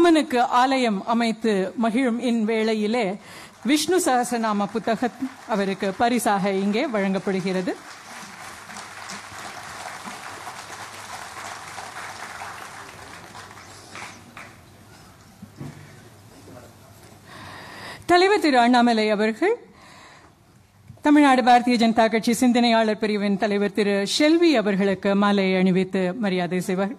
ராமனுக்கு ஆலயம் அமைத்து மகிழும் இவ்வேளையிலே விஷ்ணு சஹஸ்ரநாம புத்தகம் அவருக்கு பரிசாக இங்கே வழங்கப்படுகிறது. தலைவர் திரு அண்ணாமலை அவர்கள் தமிழ்நாடு பாரதிய ஜனதா கட்சி சிந்தனையாளர் பிரிவின் தலைவர் திரு ஷெல்வி அவர்களுக்கு மாலை அணிவித்து மரியாதை செய்வார்.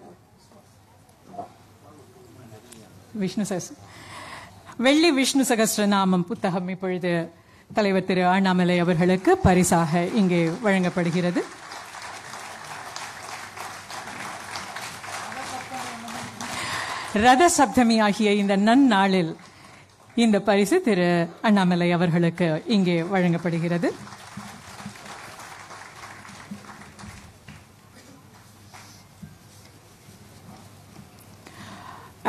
வெள்ளி விஷ்ணு சகஸ்ரநாமம் புத்தகம் இப்பொழுது தலைவர் திரு அண்ணாமலை அவர்களுக்கு பரிசாக இங்கே வழங்கப்படுகிறது. ரத சப்தமி ஆகிய இந்த நன்னாளில் இந்த பரிசு திரு அண்ணாமலை அவர்களுக்கு இங்கே வழங்கப்படுகிறது.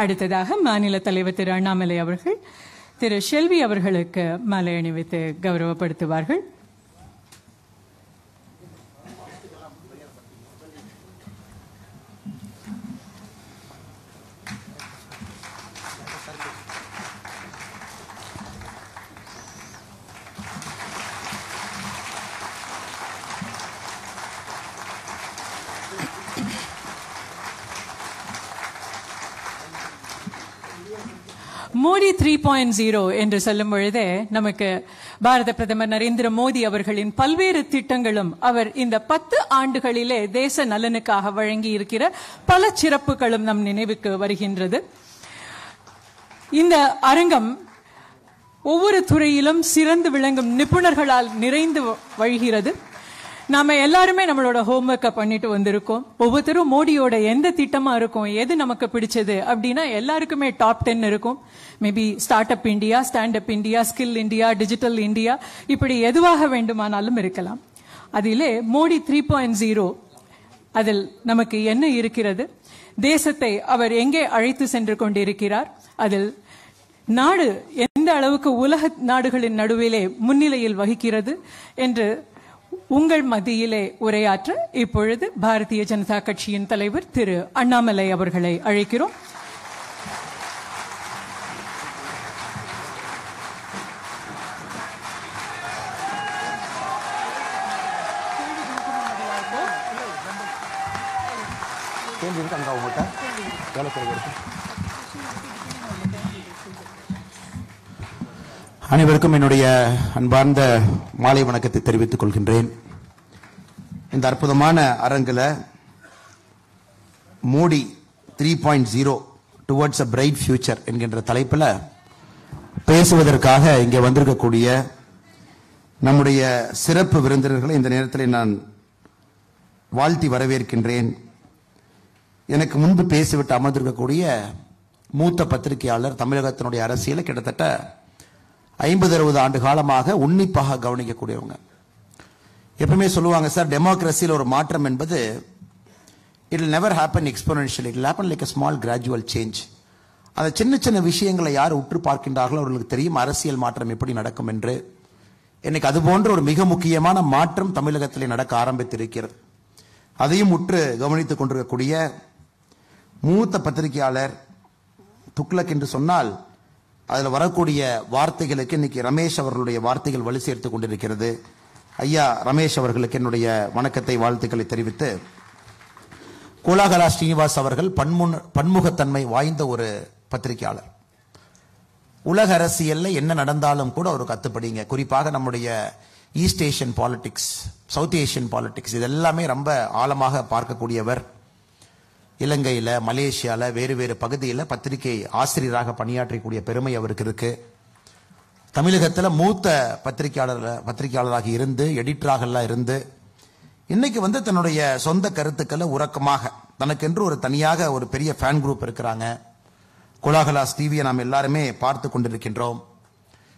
அடுத்ததாக மாநில தலைவர் திரு அண்ணாமலை அவர்கள் திரு ஷெல்வி அவர்களுக்கு மாலை அணிவித்து கௌரவப்படுத்துவார்கள். மோடி 3.0 என்று சொல்லும் பொழுதே நமக்கு பாரத பிரதமர் நரேந்திர மோடி அவர்களின் பல்வேறு திட்டங்களும் அவர் இந்த 10 ஆண்டுகளிலே தேச நலனுக்காக வழங்கி இருக்கிற பல சிறப்புகளும் நம் நினைவுக்கு வருகின்றது. இந்த அரங்கம் ஒவ்வொரு துறையிலும் சிறந்து விளங்கும் நிபுணர்களால் நிறைந்து வழிகிறது. நாம எல்லாருமே நம்மளோட ஹோம்ஒர்க்க பண்ணிட்டு வந்திருக்கோம். ஒவ்வொருத்தரும் மோடியோட எந்த திட்டமா இருக்கும், எது நமக்கு பிடிச்சது அப்படின்னா எல்லாருக்குமே டாப் 10 இருக்கும். Maybe start up India, stand up India, skill India, digital India, இப்படி எதுவாக வேண்டுமானாலும் இருக்கலாம். அதிலே மோடி 3.0 அதில் நமக்கு என்ன இருக்கிறது, தேசத்தை அவர் எங்கே அழைத்து சென்று கொண்டிருக்கிறார், அதில் நாடு எந்த அளவுக்கு உலக நாடுகளின் நடுவிலே முன்னிலையில் வகிக்கிறது என்று உங்கள் மத்தியிலே உரையாற்ற இப்பொழுது பாரதிய ஜனதா கட்சியின் தலைவர் திரு அண்ணாமலை அவர்களை அழைக்கிறோம். அனைவருக்கும் என்னுடைய அன்பார்ந்த மாலை வணக்கத்தை தெரிவித்துக் கொள்கின்றேன். இந்த அற்புதமான அரங்கில் Modi 3.0 towards a bright future என்கின்ற தலைப்பில் பேசுவதற்காக இங்கே வந்திருக்கக்கூடிய நம்முடைய சிறப்பு விருந்தினர்களை இந்த நேரத்தில் நான் வாழ்த்தி வரவேற்கின்றேன். எனக்கு முன்பு பேசிவிட்டு அமர்ந்திருக்கக்கூடிய மூத்த பத்திரிகையாளர், தமிழகத்தினுடைய அரசியலை கிட்டத்தட்ட 50-60 ஆண்டு காலமாக உன்னிப்பாக கவனிக்கக்கூடியவங்க. எப்பவுமே சொல்லுவாங்க, சார், டெமோக்ரஸியில் ஒரு மாற்றம் என்பது it will never happen exponential, it will happen like a small gradual change. அந்த சின்ன சின்ன விஷயங்களை யார் உற்று பார்க்கின்றார்களோ அவர்களுக்கு தெரியும் அரசியல் மாற்றம் எப்படி நடக்கும் என்று. இன்னைக்கு அது போன்ற ஒரு மிக முக்கியமான மாற்றம் தமிழகத்திலே நடக்க ஆரம்பித்திருக்கிறது. அதையும் உற்று கவனித்துக் கொண்டிருக்கக்கூடிய மூத்த பத்திரிகையாளர் துக்ளக் என்று சொன்னால் அதில் வரக்கூடிய வார்த்தைகளுக்கு இன்னைக்கு ரமேஷ் அவர்களுடைய வார்த்தைகள் வலு சேர்த்து கொண்டிருக்கிறது. ஐயா ரமேஷ் அவர்களுக்கு என்னுடைய வணக்கத்தை, வாழ்த்துக்களை தெரிவித்து, கோலாகலா ஸ்ரீனிவாஸ் அவர்கள் பன்முகத்தன்மை வாய்ந்த ஒரு பத்திரிகையாளர். உலக அரசியல்ல என்ன நடந்தாலும் கூட ஒரு கத்துப்படிங்க. குறிப்பாக நம்முடைய East Asian politics, South Asian politics, இது எல்லாமே ரொம்ப ஆழமாக பார்க்கக்கூடியவர். இலங்கையில், மலேசியாவில், வேறு வேறு பகுதியில் பத்திரிகை ஆசிரியராக பணியாற்றக்கூடிய பெருமை அவருக்கு இருக்கு. தமிழகத்தில் மூத்த பத்திரிகையாளராக இருந்து, எடிட்டராக இருந்து, இன்னைக்கு தன்னுடைய சொந்த கருத்துக்களை உறக்கமாக தனக்கென்று ஒரு தனியாக ஒரு பெரிய ஃபேன் குரூப் இருக்கிறாங்க. கோலாகலாஸ் டிவியை நாம் எல்லாருமே பார்த்து கொண்டிருக்கின்றோம்.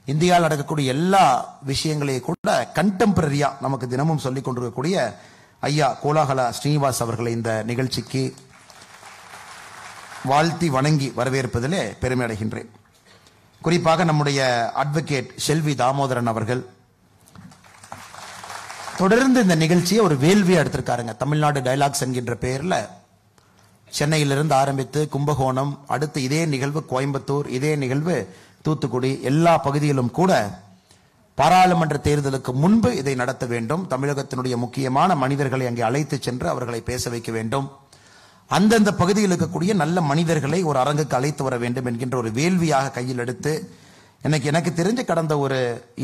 இந்தியாவில் நடக்கக்கூடிய எல்லா விஷயங்களையும் கூட கண்டெம்பரரியா நமக்கு தினமும் சொல்லிக் கொண்டிருக்கக்கூடிய ஐயா கோலாகலா ஸ்ரீனிவாஸ் அவர்களை இந்த நிகழ்ச்சிக்கு வாழ்த்தி வணங்கி வரவேற்பதிலே பெருமை அடைகின்றேன். குறிப்பாக நம்முடைய அட்வொகேட் ஷெல்வி தாமோதரன் அவர்கள் தொடர்ந்து இந்த நிகழ்ச்சியை ஒரு வேள்வியா எடுத்திருக்காருங்க. தமிழ்நாடு டயலாக்ஸ் என்கின்ற பெயர்ல சென்னையிலிருந்து ஆரம்பித்து கும்பகோணம், அடுத்து இதே நிகழ்வு கோயம்புத்தூர், இதே நிகழ்வு தூத்துக்குடி, எல்லா பகுதியிலும் கூட பாராளுமன்ற தேர்தலுக்கு முன்பு இதை நடத்த வேண்டும். தமிழகத்தினுடைய முக்கியமான மனிதர்களை அங்கே அழைத்து சென்று அவர்களை பேச வைக்க வேண்டும். அந்தந்த பகுதியில் இருக்கக்கூடிய நல்ல மனிதர்களை ஒரு அரங்குக்கு அழைத்து வர வேண்டும் என்கின்ற ஒரு வேள்வியாக கையில் எடுத்து எனக்கு தெரிஞ்சு கடந்த ஒரு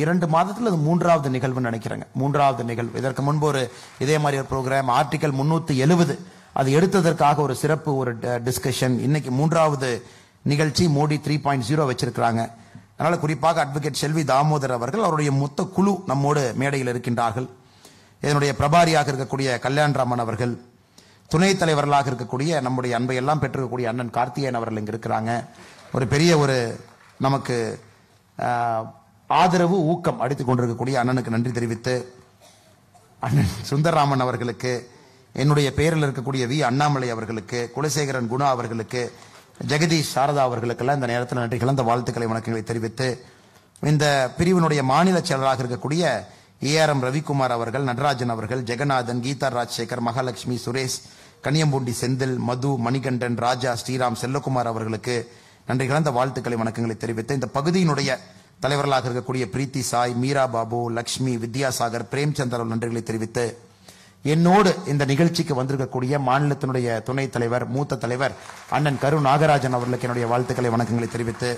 2 மாதத்தில் அது 3வது நிகழ்வு நினைக்கிறேங்க. 3வது நிகழ்வு. இதற்கு முன்பு ஒரு இதே மாதிரி ஒரு ப்ரோக்ராம் ஆர்டிகல் 370 அது எடுத்ததற்காக ஒரு சிறப்பு ஒரு டிஸ்கஷன். இன்னைக்கு 3வது நிகழ்ச்சி மோடி 3.0 வச்சிருக்கிறாங்க. அதனால குறிப்பாக அட்வொகேட் செல்வி தாமோதர் அவர்கள் அவருடைய மொத்த குழு நம்மோடு மேடையில் இருக்கின்றார்கள். இதனுடைய பிரபாரியாக இருக்கக்கூடிய கல்யாண்ராமன் அவர்கள், துணைத் தலைவர்களாக இருக்கக்கூடிய நம்முடைய அன்பை எல்லாம் பெற்றிருக்கக்கூடிய அண்ணன் கார்த்திகேயன் அவர்கள் இங்க இருக்கிறாங்க. ஒரு பெரிய ஒரு நமக்கு ஆதரவு ஊக்கம் அடித்துக் கொண்டிருக்கக்கூடிய அண்ணனுக்கு நன்றி தெரிவித்து, அண்ணன் சுந்தரராமன் அவர்களுக்கு, என்னுடைய பெயரில் இருக்கக்கூடிய வி அண்ணாமலை அவர்களுக்கு, குலசேகரன் குணா அவர்களுக்கு, ஜெகதீஷ் சாரதா அவர்களுக்கெல்லாம் இந்த நேரத்தில் நன்றி கலந்த வாழ்த்துக்களை வணக்கங்களை தெரிவித்து, இந்த பிரிவினுடைய மாநில செயலராக இருக்கக்கூடிய ஏஆர்எம் ரவிக்குமார் அவர்கள், நடராஜன் அவர்கள், ஜெகநாதன், கீதா ராஜசேகர், மகாலட்சுமி, சுரேஷ், கனியம்பூண்டி செந்தில், மது, மணிகண்டன், ராஜா, ஸ்ரீராம், செல்லகுமார் அவர்களுக்கு நன்றி கலந்த வாழ்த்துக்களை வணக்கங்களை தெரிவித்து, இந்த பகுதியினுடைய தலைவர்களாக இருக்கக்கூடிய பிரீத்தி சாய், மீரா பாபு, லக்ஷ்மி, வித்யாசாகர், பிரேம்சந்தர் நன்றிகளை தெரிவித்து, என்னோடு இந்த நிகழ்ச்சிக்கு வந்திருக்கக்கூடிய மாநிலத்தினுடைய துணைத் தலைவர், மூத்த தலைவர் அண்ணன் கரு நாகராஜன் அவர்களுக்கு என்னுடைய வாழ்த்துக்களை வணக்கங்களை தெரிவித்து,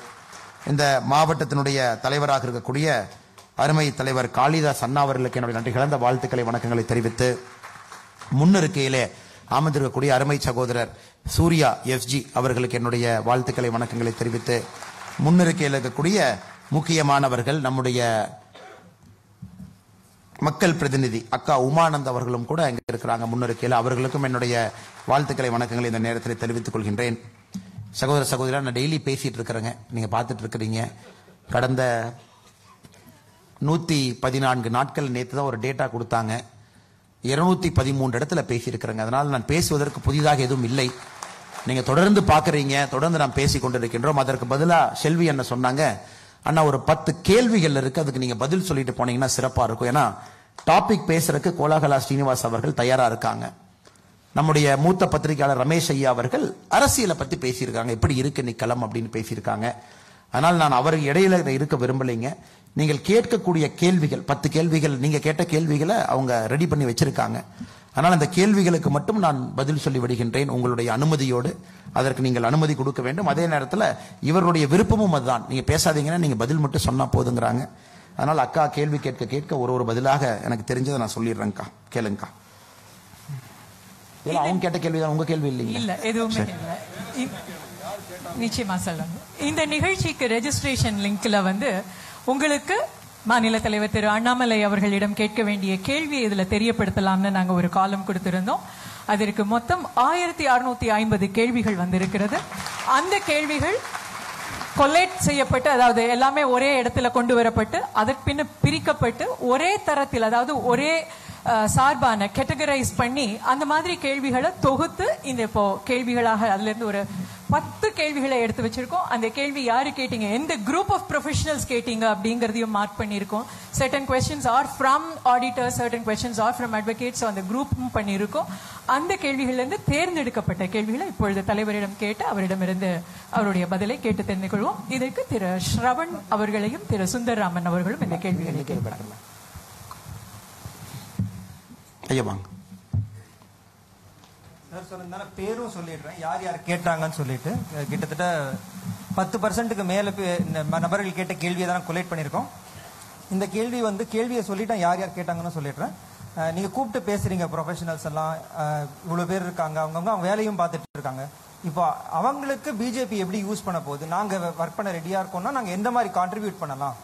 இந்த மாவட்டத்தினுடைய தலைவராக இருக்கக்கூடிய அருமை தலைவர் காளிதாஸ் அண்ணா அவர்களுக்கு என்னுடைய நன்றி கலந்த வாழ்த்துக்களை வணக்கங்களை தெரிவித்து, முன்னிருக்கையிலே அமர்ந்திருக்கக்கூடிய அருமை சகோதரர் சூர்யா எஃப்ஜி அவர்களுக்கு என்னுடைய வாழ்த்துக்களை வணக்கங்களை தெரிவித்து, முன்னிருக்கையில் இருக்கக்கூடிய முக்கியமானவர்கள் நம்முடைய மக்கள் பிரதிநிதி அக்கா உமானந்த் அவர்களும் கூட இங்க இருக்கிறாங்க முன்னிருக்கையில். அவர்களுக்கும் என்னுடைய வாழ்த்துக்களை வணக்கங்களை இந்த நேரத்தில் தெரிவித்துக் கொள்கின்றேன். சகோதர சகோதரா, நான் டெய்லி பேசிட்டு இருக்கிறேங்க, நீங்க பார்த்துட்டு இருக்கிறீங்க. கடந்த 114 நாட்கள் நேற்று தான் ஒரு டேட்டா கொடுத்தாங்க. 213 இடத்துல பேசியிருக்கிறேங்க. அதனால் நான் பேசுவதற்கு புதிதாக எதுவும் இல்லை. நீங்க தொடர்ந்து பாக்குறீங்க, தொடர்ந்து நாம் பேசிக் கொண்டிருக்கின்றோம். அதற்கு பதிலா செல்வி என்ன சொன்னாங்க, அண்ணா ஒரு 10 கேள்விகள் இருக்கு, அதுக்கு நீங்க பதில் சொல்லிட்டு போனீங்கன்னா சிறப்பா இருக்கும். ஏன்னா டாபிக் பேசுறதுக்கு கோலாகலா ஸ்ரீனிவாஸ் அவர்கள் தயாரா இருக்காங்க. நம்முடைய மூத்த பத்திரிகையாளர் ரமேஷ் ஐயா அவர்கள் அரசியலை பத்தி பேசியிருக்காங்க, எப்படி இருக்கு நீ களம் அப்படின்னு பேசியிருக்காங்க. அதனால் நான் அவருக்கு இடையில இருக்க விரும்பலைங்க. நீங்கள் கேட்கக்கூடிய கேள்விகள் 10 கேள்விகள், நீங்க கேட்ட கேள்விகளை அவங்க ரெடி பண்ணி வச்சிருக்காங்க. ஆனால் அந்த கேள்விகளுக்கு மட்டும் நான் பதில் சொல்லி விடுகின்றேன் உங்களுடைய அனுமதியோடு. அதற்கு நீங்கள் அனுமதி கொடுக்க வேண்டும். அதே நேரத்தில் இவருடைய விருப்பமும் அதுதான், நீங்க பேசாதீங்கன்னா நீங்க பதில் மட்டும் சொன்னா போதுங்கிறாங்க. அதனால் அக்கா கேள்வி கேட்க கேட்க ஒரு பதிலாக எனக்கு தெரிஞ்சதை நான் சொல்லிடுறேன்க்கா, கேளுங்கக்கா. அவங்க கேட்ட கேள்வி தான், உங்க கேள்வி இல்லைங்க? இல்ல, எதுவுமே இல்லை. நிச்சயமா சொல்லுங்க. இந்த நிகழ்ச்சிக்கு ரெஜிஸ்ட்ரேஷன் லிங்க்ல உங்களுக்கு மாநில தலைவர் திரு அண்ணாமலை அவர்களிடம் கேட்க வேண்டிய கேள்வி இதுல தெரியப்படுத்தலாம்னு நாங்க ஒரு காலம் கொடுத்திருந்தோம். அதற்கு மொத்தம் 1650 கேள்விகள் வந்திருக்கிறது. அந்த கேள்விகள் கொலேட் செய்யப்பட்டு, அதாவது எல்லாமே ஒரே இடத்துல கொண்டு வரப்பட்டு, அதற்கு பின்ன பிரிக்கப்பட்டு ஒரே தரத்தில், அதாவது ஒரே சார்பான கேட்டகரைஸ் பண்ணி அந்த மாதிரி கேள்விகளை தொகுத்து இந்த இப்போ கேள்விகளாக அதுல இருந்து ஒரு 10 கேள்விகளை எடுத்து வச்சிருக்கோம். அந்த கேள்வி யாரு கேட்டீங்க, எந்த குரூப் ஆஃப் ப்ரொஃபஷனல்ஸ் கேட்டீங்க அப்படிங்கறதையும் மார்க் பண்ணிருக்கோம். certain questions are from auditors, certain questions are from advocates. அந்த குரூப்பும் பண்ணியிருக்கோம். அந்த கேள்விகள்ல இருந்து தேர்ந்தெடுக்கப்பட்ட கேள்விகளை இப்பொழுது தலைவரிடம் கேட்டு அவரிடமிருந்து அவருடைய பதிலை கேட்டு தெரிந்து கொள்வோம். இதற்கு திரு ஸ்ரவன் அவர்களையும் திரு சுந்தரராமன் அவர்களும் இந்த கேள்விகளை கேட்பார்கள். ஐயா வாங்க. பேரும் சொல்லிடுறேன், யார் யார் கேட்டாங்கன்னு சொல்லிட்டு. கிட்டத்தட்ட 10% மேல நபர்கள் கேட்ட கேள்வியை தான் கொலேட் பண்ணியிருக்கோம். இந்த கேள்வி கேள்வியை சொல்லிட்டேன், யார் யார் கேட்டாங்கன்னு சொல்லிடுறேன். நீங்க கூப்பிட்டு பேசுறீங்க, ப்ரொஃபஷனல்ஸ் எல்லாம் இவ்வளவு பேர் இருக்காங்க, அவங்க வேலையும் பார்த்துட்டு இருக்காங்க. இப்போ அவங்களுக்கு பிஜேபி எப்படி யூஸ் பண்ண போகுது, நாங்க ஒர்க் பண்ண ரெடியா இருக்கோம்னா நாங்க எந்த மாதிரி கான்ட்ரிபியூட் பண்ணலாம்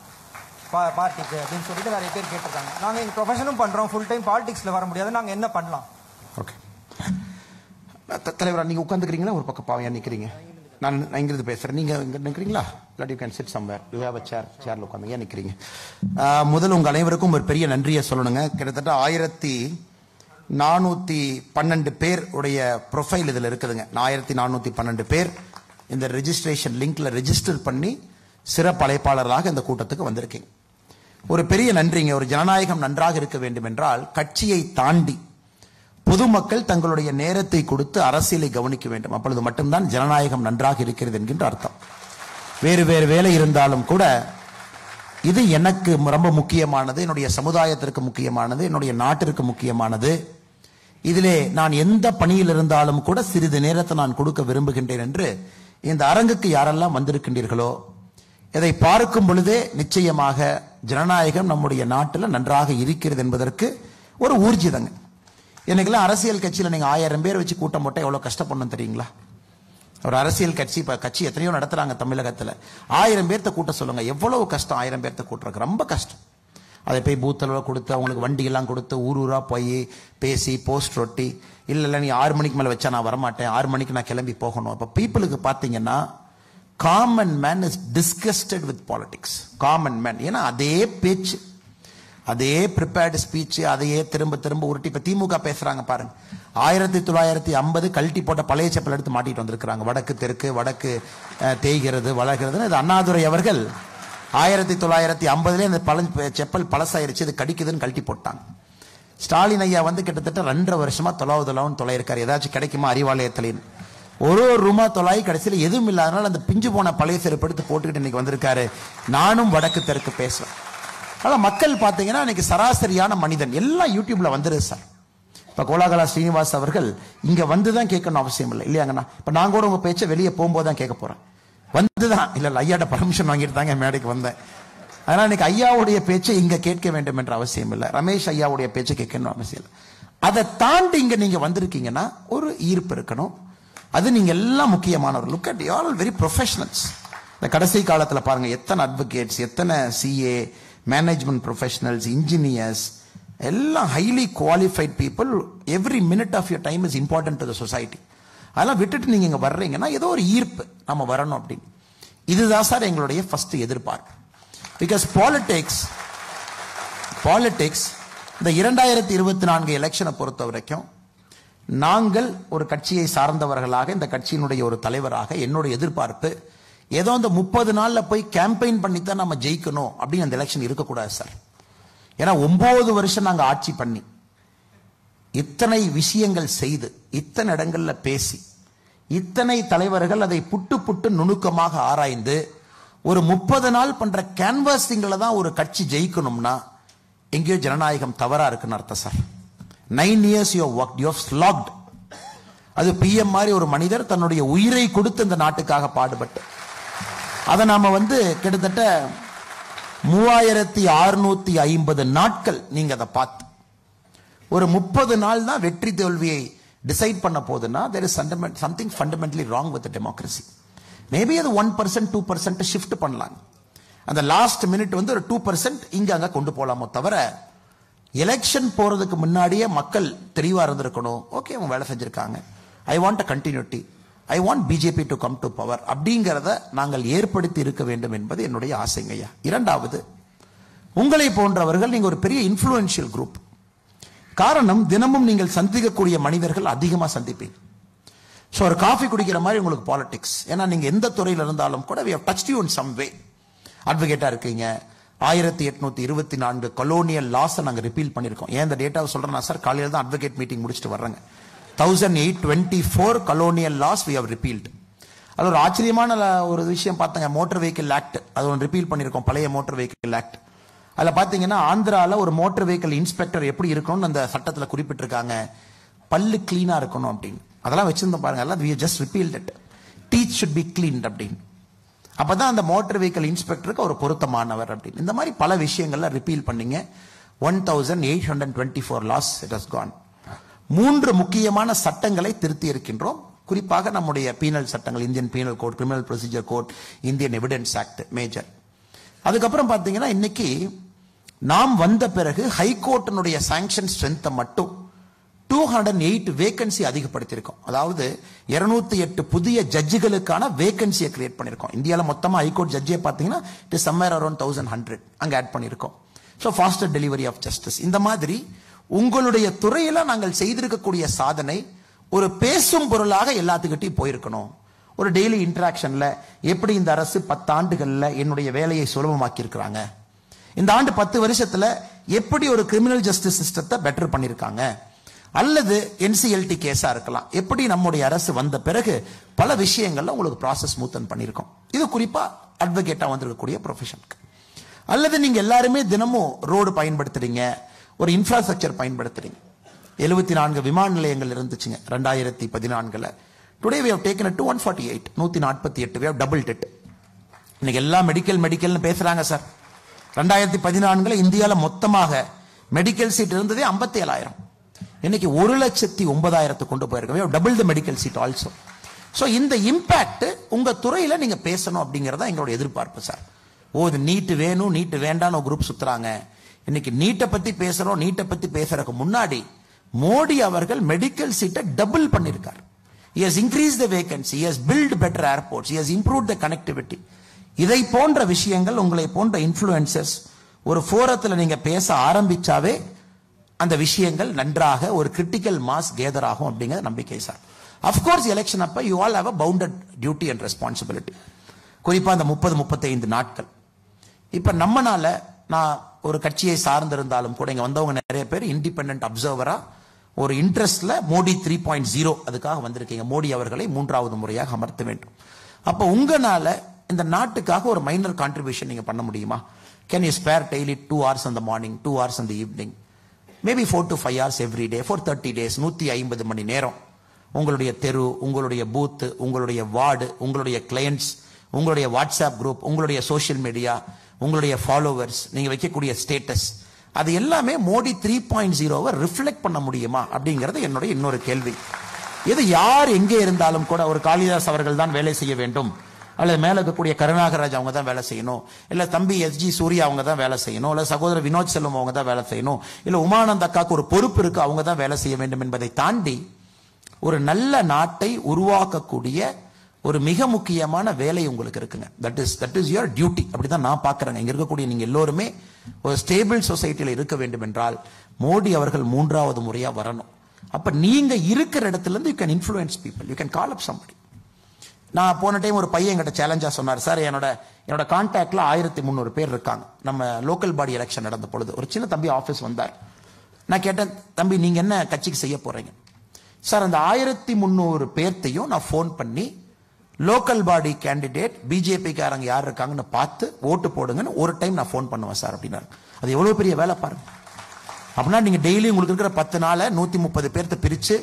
பார்ட்டிக்கு அப்படின்னு சொல்லிட்டு நிறைய பேர் கேட்டிருக்காங்க. நாங்க எங்க ப்ரொஃபஷனும் பண்றோம், ஃபுல் டைம் பாலிடிக்ஸ்ல வர முடியாது, நாங்க என்ன பண்ணலாம்? ஓகே தலைவரா, நீங்க உட்காந்துக்கிறீங்களா? ஒரு பக்கம் பாவையா நிக்கிறீங்க, நான் இங்கிருந்து பேசுறேன், நீங்க இங்க நிக்கிறீங்களா? இல்லாட்டி you can sit somewhere, you have a chair, சேர்ல உட்காந்து ஏன் நிக்கிறீங்க? முதல்ல உங்க அனைவருக்கும் ஒரு பெரிய நன்றியை சொல்லணுங்க. கிட்டத்தட்ட 1412 பேர் உடைய ப்ரொஃபைல் இதுல இருக்குதுங்க. 1412 பேர் இந்த ரெஜிஸ்ட்ரேஷன் லிங்க்ல ரெஜிஸ்டர் பண்ணி சிறப்பு அழைப்பாளர்களாக இந்த கூட்டத்துக்கு வந்திருக்கீங்க. ஒரு பெரிய நன்றிங்க. ஒரு ஜனநாயகம் நன்றாக இருக்க வேண்டும் என்றால் கட்சியை தாண்டி பொதுமக்கள் தங்களுடைய நேரத்தை கொடுத்து அரசியலை கவனிக்க வேண்டும். அப்பொழுது மட்டும்தான் ஜனநாயகம் நன்றாக இருக்கிறது என்கின்ற அர்த்தம். வேறு வேறு வேலை இருந்தாலும் கூட இது எனக்கு ரொம்ப முக்கியமானது, என்னுடைய சமுதாயத்திற்கு முக்கியமானது, என்னுடைய நாட்டிற்கு முக்கியமானது. இதிலே நான் எந்த பணியில் இருந்தாலும் கூட சிறிது நேரத்தை நான் கொடுக்க விரும்புகின்றேன் என்று இந்த அரங்குக்கு யாரெல்லாம் வந்திருக்கின்றீர்களோ இதை பார்க்கும் பொழுதே நிச்சயமாக ஜனநாயகம் நம்முடைய நாட்டில் நன்றாக இருக்கிறது என்பதற்கு ஒரு ஊர்ஜிதங்க. எனக்குலாம் அரசியல் கட்சியில் நீங்க 1000 பேர் வச்சு கூட்டம் போட்டா எவ்வளவு கஷ்டப்படணும் தெரியுங்களா? ஒரு அரசியல் கட்சி, இப்ப கட்சி எத்தனையோ நடத்துறாங்க தமிழகத்துல, 1000 பேர்த்த கூட்ட சொல்லுங்க, எவ்வளவு கஷ்டம் 1000 பேர்த்த கூட்டுறதுக்கு, ரொம்ப கஷ்டம். அதை போய் பூத்தில் கொடுத்து அவங்களுக்கு வண்டி எல்லாம் கொடுத்து ஊர் ஊரா போய் பேசி போஸ்ட் ஒட்டி, இல்ல நீ 6 மணிக்கு மேல வச்சா நான் வரமாட்டேன், 6 மணிக்கு நான் கிளம்பி போகணும். அப்ப பீப்புளுக்கு பாத்தீங்கன்னா common man is disgusted with politics. Common man, ஏன்னா அதே பேச்சு, அதே ப்ரிப்பேர்டு ஸ்பீச், அதையே திரும்ப திரும்ப உருட்டி. இப்ப திமுக பேசுறாங்க பாருங்க, 1950 கழட்டி போட்ட பழைய செப்பல் எடுத்து மாட்டிட்டு வந்திருக்கிறாங்க. வடக்கு தெற்கு, வடக்கு தேய்கிறது வளர்கிறது. இது அண்ணாதுரை அவர்கள் 1950 இந்த செப்பல் பழசாயிருச்சு, இது கடிக்குதுன்னு கழட்டி போட்டாங்க. ஸ்டாலின் ஐயா கிட்டத்தட்ட 2.5 வருஷமா தொலையிருக்காரு, ஏதாச்சும் கிடைக்குமா அறிவாலயத்திலேன்னு. ஒரு ரூமா தொலாய், கடைசியில் எதுவும் இல்லாதனால அந்த பிஞ்சு போன பழைய செருப்பு எடுத்து போட்டுக்கிட்டு இன்னைக்கு வந்திருக்காரு. நானும் வடக்கு தெற்கு பேசுவேன். ஆனா மக்கள் பாத்தீங்கன்னா இன்னைக்கு சராசரியான மனிதன் எல்லாம் யூடியூப்ல வந்துருது சார். இப்ப கோலாகலா ஸ்ரீனிவாஸ் அவர்கள் இங்க வந்துதான் கேட்கணும் அவசியம் இல்லை இல்லையாங்கண்ணா. இப்ப நான் கூட உங்க பேச்சை வெளியே போகும்போது தான் கேட்க போறேன், வந்துதான் இல்ல ஐயாட்ட பர்மிஷன் வாங்கிட்டு தாங்க மேடைக்கு வந்தேன். அதனால இன்னைக்கு ஐயாவுடைய பேச்சை இங்க கேட்க வேண்டும் என்ற அவசியம் இல்லை, ரமேஷ் ஐயாவுடைய பேச்சை கேட்கணும் அவசியம் இல்லை. அதை தாண்டி இங்க நீங்க வந்திருக்கீங்கன்னா ஒரு ஈர்ப்பு இருக்கணும், அது நீங்க எல்லாம் முக்கியமானவர். Look at you all very professionals. இந்த கடைசி காலத்துல பாருங்க எத்தனை அட்வொகேட்ஸ், எத்தனை சிஏ, மேனேஜ்மெண்ட் ப்ரொஃபஷனல்ஸ், இன்ஜினியர்ஸ், எல்லாம் highly qualified people. Every minute of your time is important to the society. அதெல்லாம் விட்டுட்டு நீங்க இங்க வர்றீங்கன்னா ஏதோ ஒரு ஈர்ப்பு, நம்ம வரணும் அப்படின்னு. இதுதான் சார் எங்களுடைய ஃபர்ஸ்ட் எதிர்பார்ப்பு. பிகாஸ் பாலிடிக்ஸ் இந்த 2024 எலெக்ஷனை பொறுத்த வரைக்கும் நாங்கள் ஒரு கட்சியை சார்ந்தவர்களாக, இந்த கட்சியினுடைய ஒரு தலைவராக என்னுடைய எதிர்பார்ப்பு ஏதோ அந்த 30 நாள்ல போய் கேம்பெயின் பண்ணித்தான் நம்ம ஜெயிக்கணும் அப்படின்னு அந்த எலெக்ஷன் இருக்கக்கூடாது சார். ஏன்னா 9 வருஷம் நாங்க ஆட்சி பண்ணி இத்தனை விஷயங்கள் செய்து, இத்தனை இடங்கள்ல பேசி, இத்தனை தலைவர்கள் அதை புட்டு புட்டு நுணுக்கமாக ஆராய்ந்து ஒரு 30 நாள் பண்ற கேன்வாசிங்ல தான் ஒரு கட்சி ஜெயிக்கணும்னா எங்கேயோ ஜனநாயகம் தவறா இருக்குன்னு அர்த்தம் sir. 9 years you have worked, you have slogged. அது PM மாதிரி ஒரு மனிதர் தன்னுடைய உயிரை கொடுத்து இந்த நாட்டுக்காக பாடுபட்டு, அதை நாம கிட்டத்தட்ட 3650 நாட்கள் நீங்க அதை பார்த்து ஒரு 30 நாள் தான் வெற்றி தோல்வியை டிசைட் பண்ண போதுன்னா there is something fundamentally wrong with the democracy. Maybe அது 1% 2% ஷிஃப்ட் பண்ணலாம். அந்த லாஸ்ட் மினிட் ஒரு 2% இங்க அங்க கொண்டு போலாமோ தவிர, எலெக்ஷன் போறதுக்கு முன்னாடியே மக்கள் தெளிவா இருந்திருக்கணும். ஓகே, அவங்க வேலை செஞ்சிருக்காங்க, I want a continuity, I want BJP to come to power அப்படிங்கிறத நாங்கள் ஏற்படுத்தி இருக்க வேண்டும் என்பது என்னுடைய ஆசைங்கய்யா. இரண்டாவது, உங்களை போன்றவர்கள் நீங்க ஒரு பெரிய இன்ஃப்ளூயன்ஷியல் குரூப். காரணம், தினமும் நீங்கள் சந்திக்கக்கூடிய மனிதர்கள் அதிகமா சந்திப்பீங்க. ஸோ ஒரு காஃபி குடிக்கிற மாதிரி உங்களுக்கு பாலிடிக்ஸ். ஏன்னா நீங்க எந்த துறையில் இருந்தாலும் கூட we have touched you in some way. அட்வொகேட்டா இருக்கீங்க. 1824 கொலோனியல் லாஸ் நாங்க ரிப்பீல் பண்ணிருக்கோம். ஏன் இந்த டேட்டாவை சொல்றேன்னா சார், காலையில தான் அட்வொகேட் மீட்டிங் முடிச்சுட்டு வர்றாங்க. 1824 colonial laws we have repealed. அது ஒரு ஆச்சரியமான ஒரு விஷயம் பார்த்தாங்க. மோட்டார் வெஹிக்கிள் ஆக்ட் அது ஒன்று ரிப்பீல் பண்ணிருக்கோம், பழைய மோட்டார் வெஹிக்கிள் ஆக்ட். அதுல பாத்தீங்கன்னா ஆந்திரால ஒரு மோட்டார் வெஹிக்கிள் இன்ஸ்பெக்டர் எப்படி இருக்கணும்னு அந்த சட்டத்துல குறிப்பிட்டிருக்காங்க, பல்லு கிளீனா இருக்கணும் அப்படின்னு. அதெல்லாம் வச்சிருந்தோம் பாருங்க, எல்லாம் we just repealed it. Teeth should be cleaned அப்படின்னு. அப்பதான் அந்த மோட்டார் வெஹிக்கிள் இன்ஸ்பெக்டருக்கு ஒரு பொருத்தமானவர் அப்படின்னு. இந்த மாதிரி பல விஷயங்கள்ல ரிப்பீல் பண்ணீங்க. 1824 லாஸ் it has gone. 3 முக்கியமான சட்டங்களை திருத்தி இருக்கின்றோம். குறிப்பாக நம்முடைய பீனல் சட்டங்கள், Indian penal code, criminal procedure code, Indian evidence act major. அதுக்கப்புறம் பாத்தீங்கன்னா இன்னைக்கு நாம் வந்த பிறகு ஹைகோர்ட்டினுடைய சாங்ஷன் ஸ்ட்ரென்த்தை மட்டும் 208 வேகன்சி அதிகப்படுத்தியிருக்கோம். அதாவது 208 புதிய ஜட்ஜுகளுக்கான வேகன்சியை கிரியேட் பண்ணிருக்கோம். இந்தியாவில் மொத்தமா ஹைகோர்ட் ஜட்ஜே பாத்தீங்கன்னா இட் இஸ் சம்வேர் அரௌண்ட் 1100 அங்க ஆட் பண்ணிருக்கோம். So faster delivery of justice. இந்த மாதிரி உங்களுடைய துறையில நாங்கள் செய்திருக்கக்கூடிய சாதனை ஒரு பேசும் பொருளாக எல்லாத்துக்கிட்டையும் போயிருக்கணும். ஒரு டெய்லி இன்டராக்ஷன்ல எப்படி இந்த அரசு 10 ஆண்டுகள்ல என்னுடைய வேலையை சுலபமாக்கி இருக்கிறாங்க, இந்த ஆண்டு 10 வருஷத்துல எப்படி ஒரு கிரிமினல் ஜஸ்டிஸ் சிஸ்டத்தை பெட்டர் பண்ணிருக்காங்க, அல்லது என்சிஎல்டி கேஸா இருக்கலாம். எப்படி நம்முடைய அரசு வந்த பிறகு பல விஷயங்கள்ல உங்களுக்கு ப்ராசஸ் ஸ்மூத்தன் பண்ணியிருக்கோம். இது குறிப்பா அட்வொகேட்டா வந்திருக்கக்கூடிய ப்ரொஃபஷனுக்கு. அல்லது நீங்க எல்லாருமே தினமும் ரோடு பயன்படுத்துறீங்க, ஒரு இன்ஃப்ராஸ்ட்ரக்சர் பயன்படுத்துறீங்க. 74 விமான நிலையங்கள் இருந்துச்சுங்க 2014. Today we have taken it to 148, 148. we have doubled it. இன்னைக்கு எல்லாம் மெடிக்கல்னு பேசுறாங்க சார். 2014 இந்தியாவில் மொத்தமாக மெடிக்கல் சீட் இருந்ததே 57,000. இன்னைக்கு 1,09,000 கொண்டு போயிருக்கோம். Double the medical seat also. So இந்த இம்பாக்ட் உங்க துறையில நீங்க பேசணும் அப்படிங்கறத எங்களோட எதிர்பார்ப்பு சார். இது நீட்டு வேணும் நீட்டு வேண்டான்னு ஒரு குரூப் சுத்துறாங்க. இன்னைக்கு நீட்டை பத்தி பேசுறோம். நீட்டை பத்தி பேசுறதுக்கு முன்னாடி மோடி அவர்கள் மெடிக்கல் சீட்டை டபுள் பண்ணிருக்காரு. He has increased the vacancy, he has built better airports, he has improved the connectivity. இதை போன்ற விஷயங்கள் உங்களை போன்ற இன்ஃப்ளூயன்சர்ஸ் ஒரு ஃபோரத்தில் நீங்க பேச ஆரம்பிச்சாவே அந்த விஷயங்கள் நன்றாக ஒரு கிரிட்டிக்கல் மாஸ் கேதர் ஆகும் அப்படிங்கிற நம்பிக்கை சார். அஃப்கோர்ஸ் எலெக்ஷன் அப்ப you all have a bounded duty and responsibility. குறிப்பா அந்த 30-35 நாட்கள். இப்ப நம்மனால நான் ஒரு கட்சியை சார்ந்திருந்தாலும் கூட இங்க வந்தவங்க நிறைய பேர் இண்டிபெண்டன்ட் அப்சர்வரா ஒரு இன்ட்ரெஸ்ட்ல மோடி 3.0 அதுக்காக வந்திருக்கீங்க. மோடி அவர்களை 3வது முறையாக அமர்த்த வேண்டும். அப்ப உங்களால இந்த நாட்டுக்காக ஒரு மைனர் கான்ட்ரிபியூஷன் நீங்க பண்ண முடியுமா? Can you spare daily 2 hours in the morning, 2 hours in the evening, maybe 4 to 5 hours every day for 30 days, 150 மணி நேரம் உங்களுடைய தெரு, உங்களுடைய பூத், உங்களுடைய வார்டு, உங்களுடைய கிளையன்ட்ஸ், உங்களுடைய வாட்ஸ்அப் குரூப், உங்களுடைய சோஷியல் மீடியா, உங்களுடைய ஃபாலோவர்ஸ், நீங்க வைக்கக்கூடிய ஸ்டேட்டஸ், அது எல்லாமே மோடி 3.0 ரிஃப்ளெக்ட் பண்ண முடியுமா அப்படிங்கிறது என்னுடைய இன்னொரு கேள்வி. இது யார் எங்கே இருந்தாலும் கூட ஒரு காளிதாஸ் அவர்கள் தான் வேலை செய்ய வேண்டும், அல்லது மேல இருக்கக்கூடிய கருணாகராஜ் அவங்க தான் வேலை செய்யணும், இல்ல தம்பி எஸ்ஜி சூர்யா அவங்க தான் வேலை செய்யணும், இல்ல சகோதரர் வினோத் செல்வம் அவங்க தான் வேலை செய்யணும், இல்ல உமானந்த் அக்காக்கு ஒரு பொறுப்பு இருக்கு அவங்க தான் வேலை செய்ய வேண்டும் என்பதை தாண்டி ஒரு நல்ல நாட்டை உருவாக்கக்கூடிய ஒரு மிக முக்கியமான வேலை உங்களுக்கு இருக்குங்க. That is your duty. அப்படிதான் நான் பாக்குறேங்க. இங்க இருக்கக்கூடிய நீங்க எல்லோருமே ஒரு ஸ்டேபிள் சொசைட்டியில் இருக்க வேண்டும் என்றால் மோடி அவர்கள் 3வது முறையா வரணும். அப்ப நீங்க இருக்கிற இடத்துல இருந்து you can influence people, you can call up somebody. நான் போன டைம் ஒரு பையன் என்கிட்ட சேலஞ்சா சொன்னார், சார் என்னோட கான்டாக்ட்ல 1300 பேர் இருக்காங்க. நம்ம லோக்கல் பாடி எலெக்ஷன் நடந்த பொழுது ஒரு சின்ன தம்பி ஆபீஸ் வந்தார். நான் கேட்டேன், தம்பி நீங்க என்ன கட்சிக்கு செய்ய போறீங்க? சார் அந்த 1300 பேர்த்தையும் நான் போன் பண்ணி லோக்கல் பாடி கேண்டிடேட் பிஜேபி காரங்க யார் இருக்காங்கன்னு பார்த்து ஓட்டு போடுங்கன்னு ஒரு டைம் நான் போன் பண்ணுவேன் சார் அப்படின்னாரு. அது எவ்வளவு பெரிய வேலை பாருங்க. அப்படின்னா நீங்க டெய்லி உங்களுக்கு இருக்கிற 10 நாள 130 பேர்த்த பிரிச்சு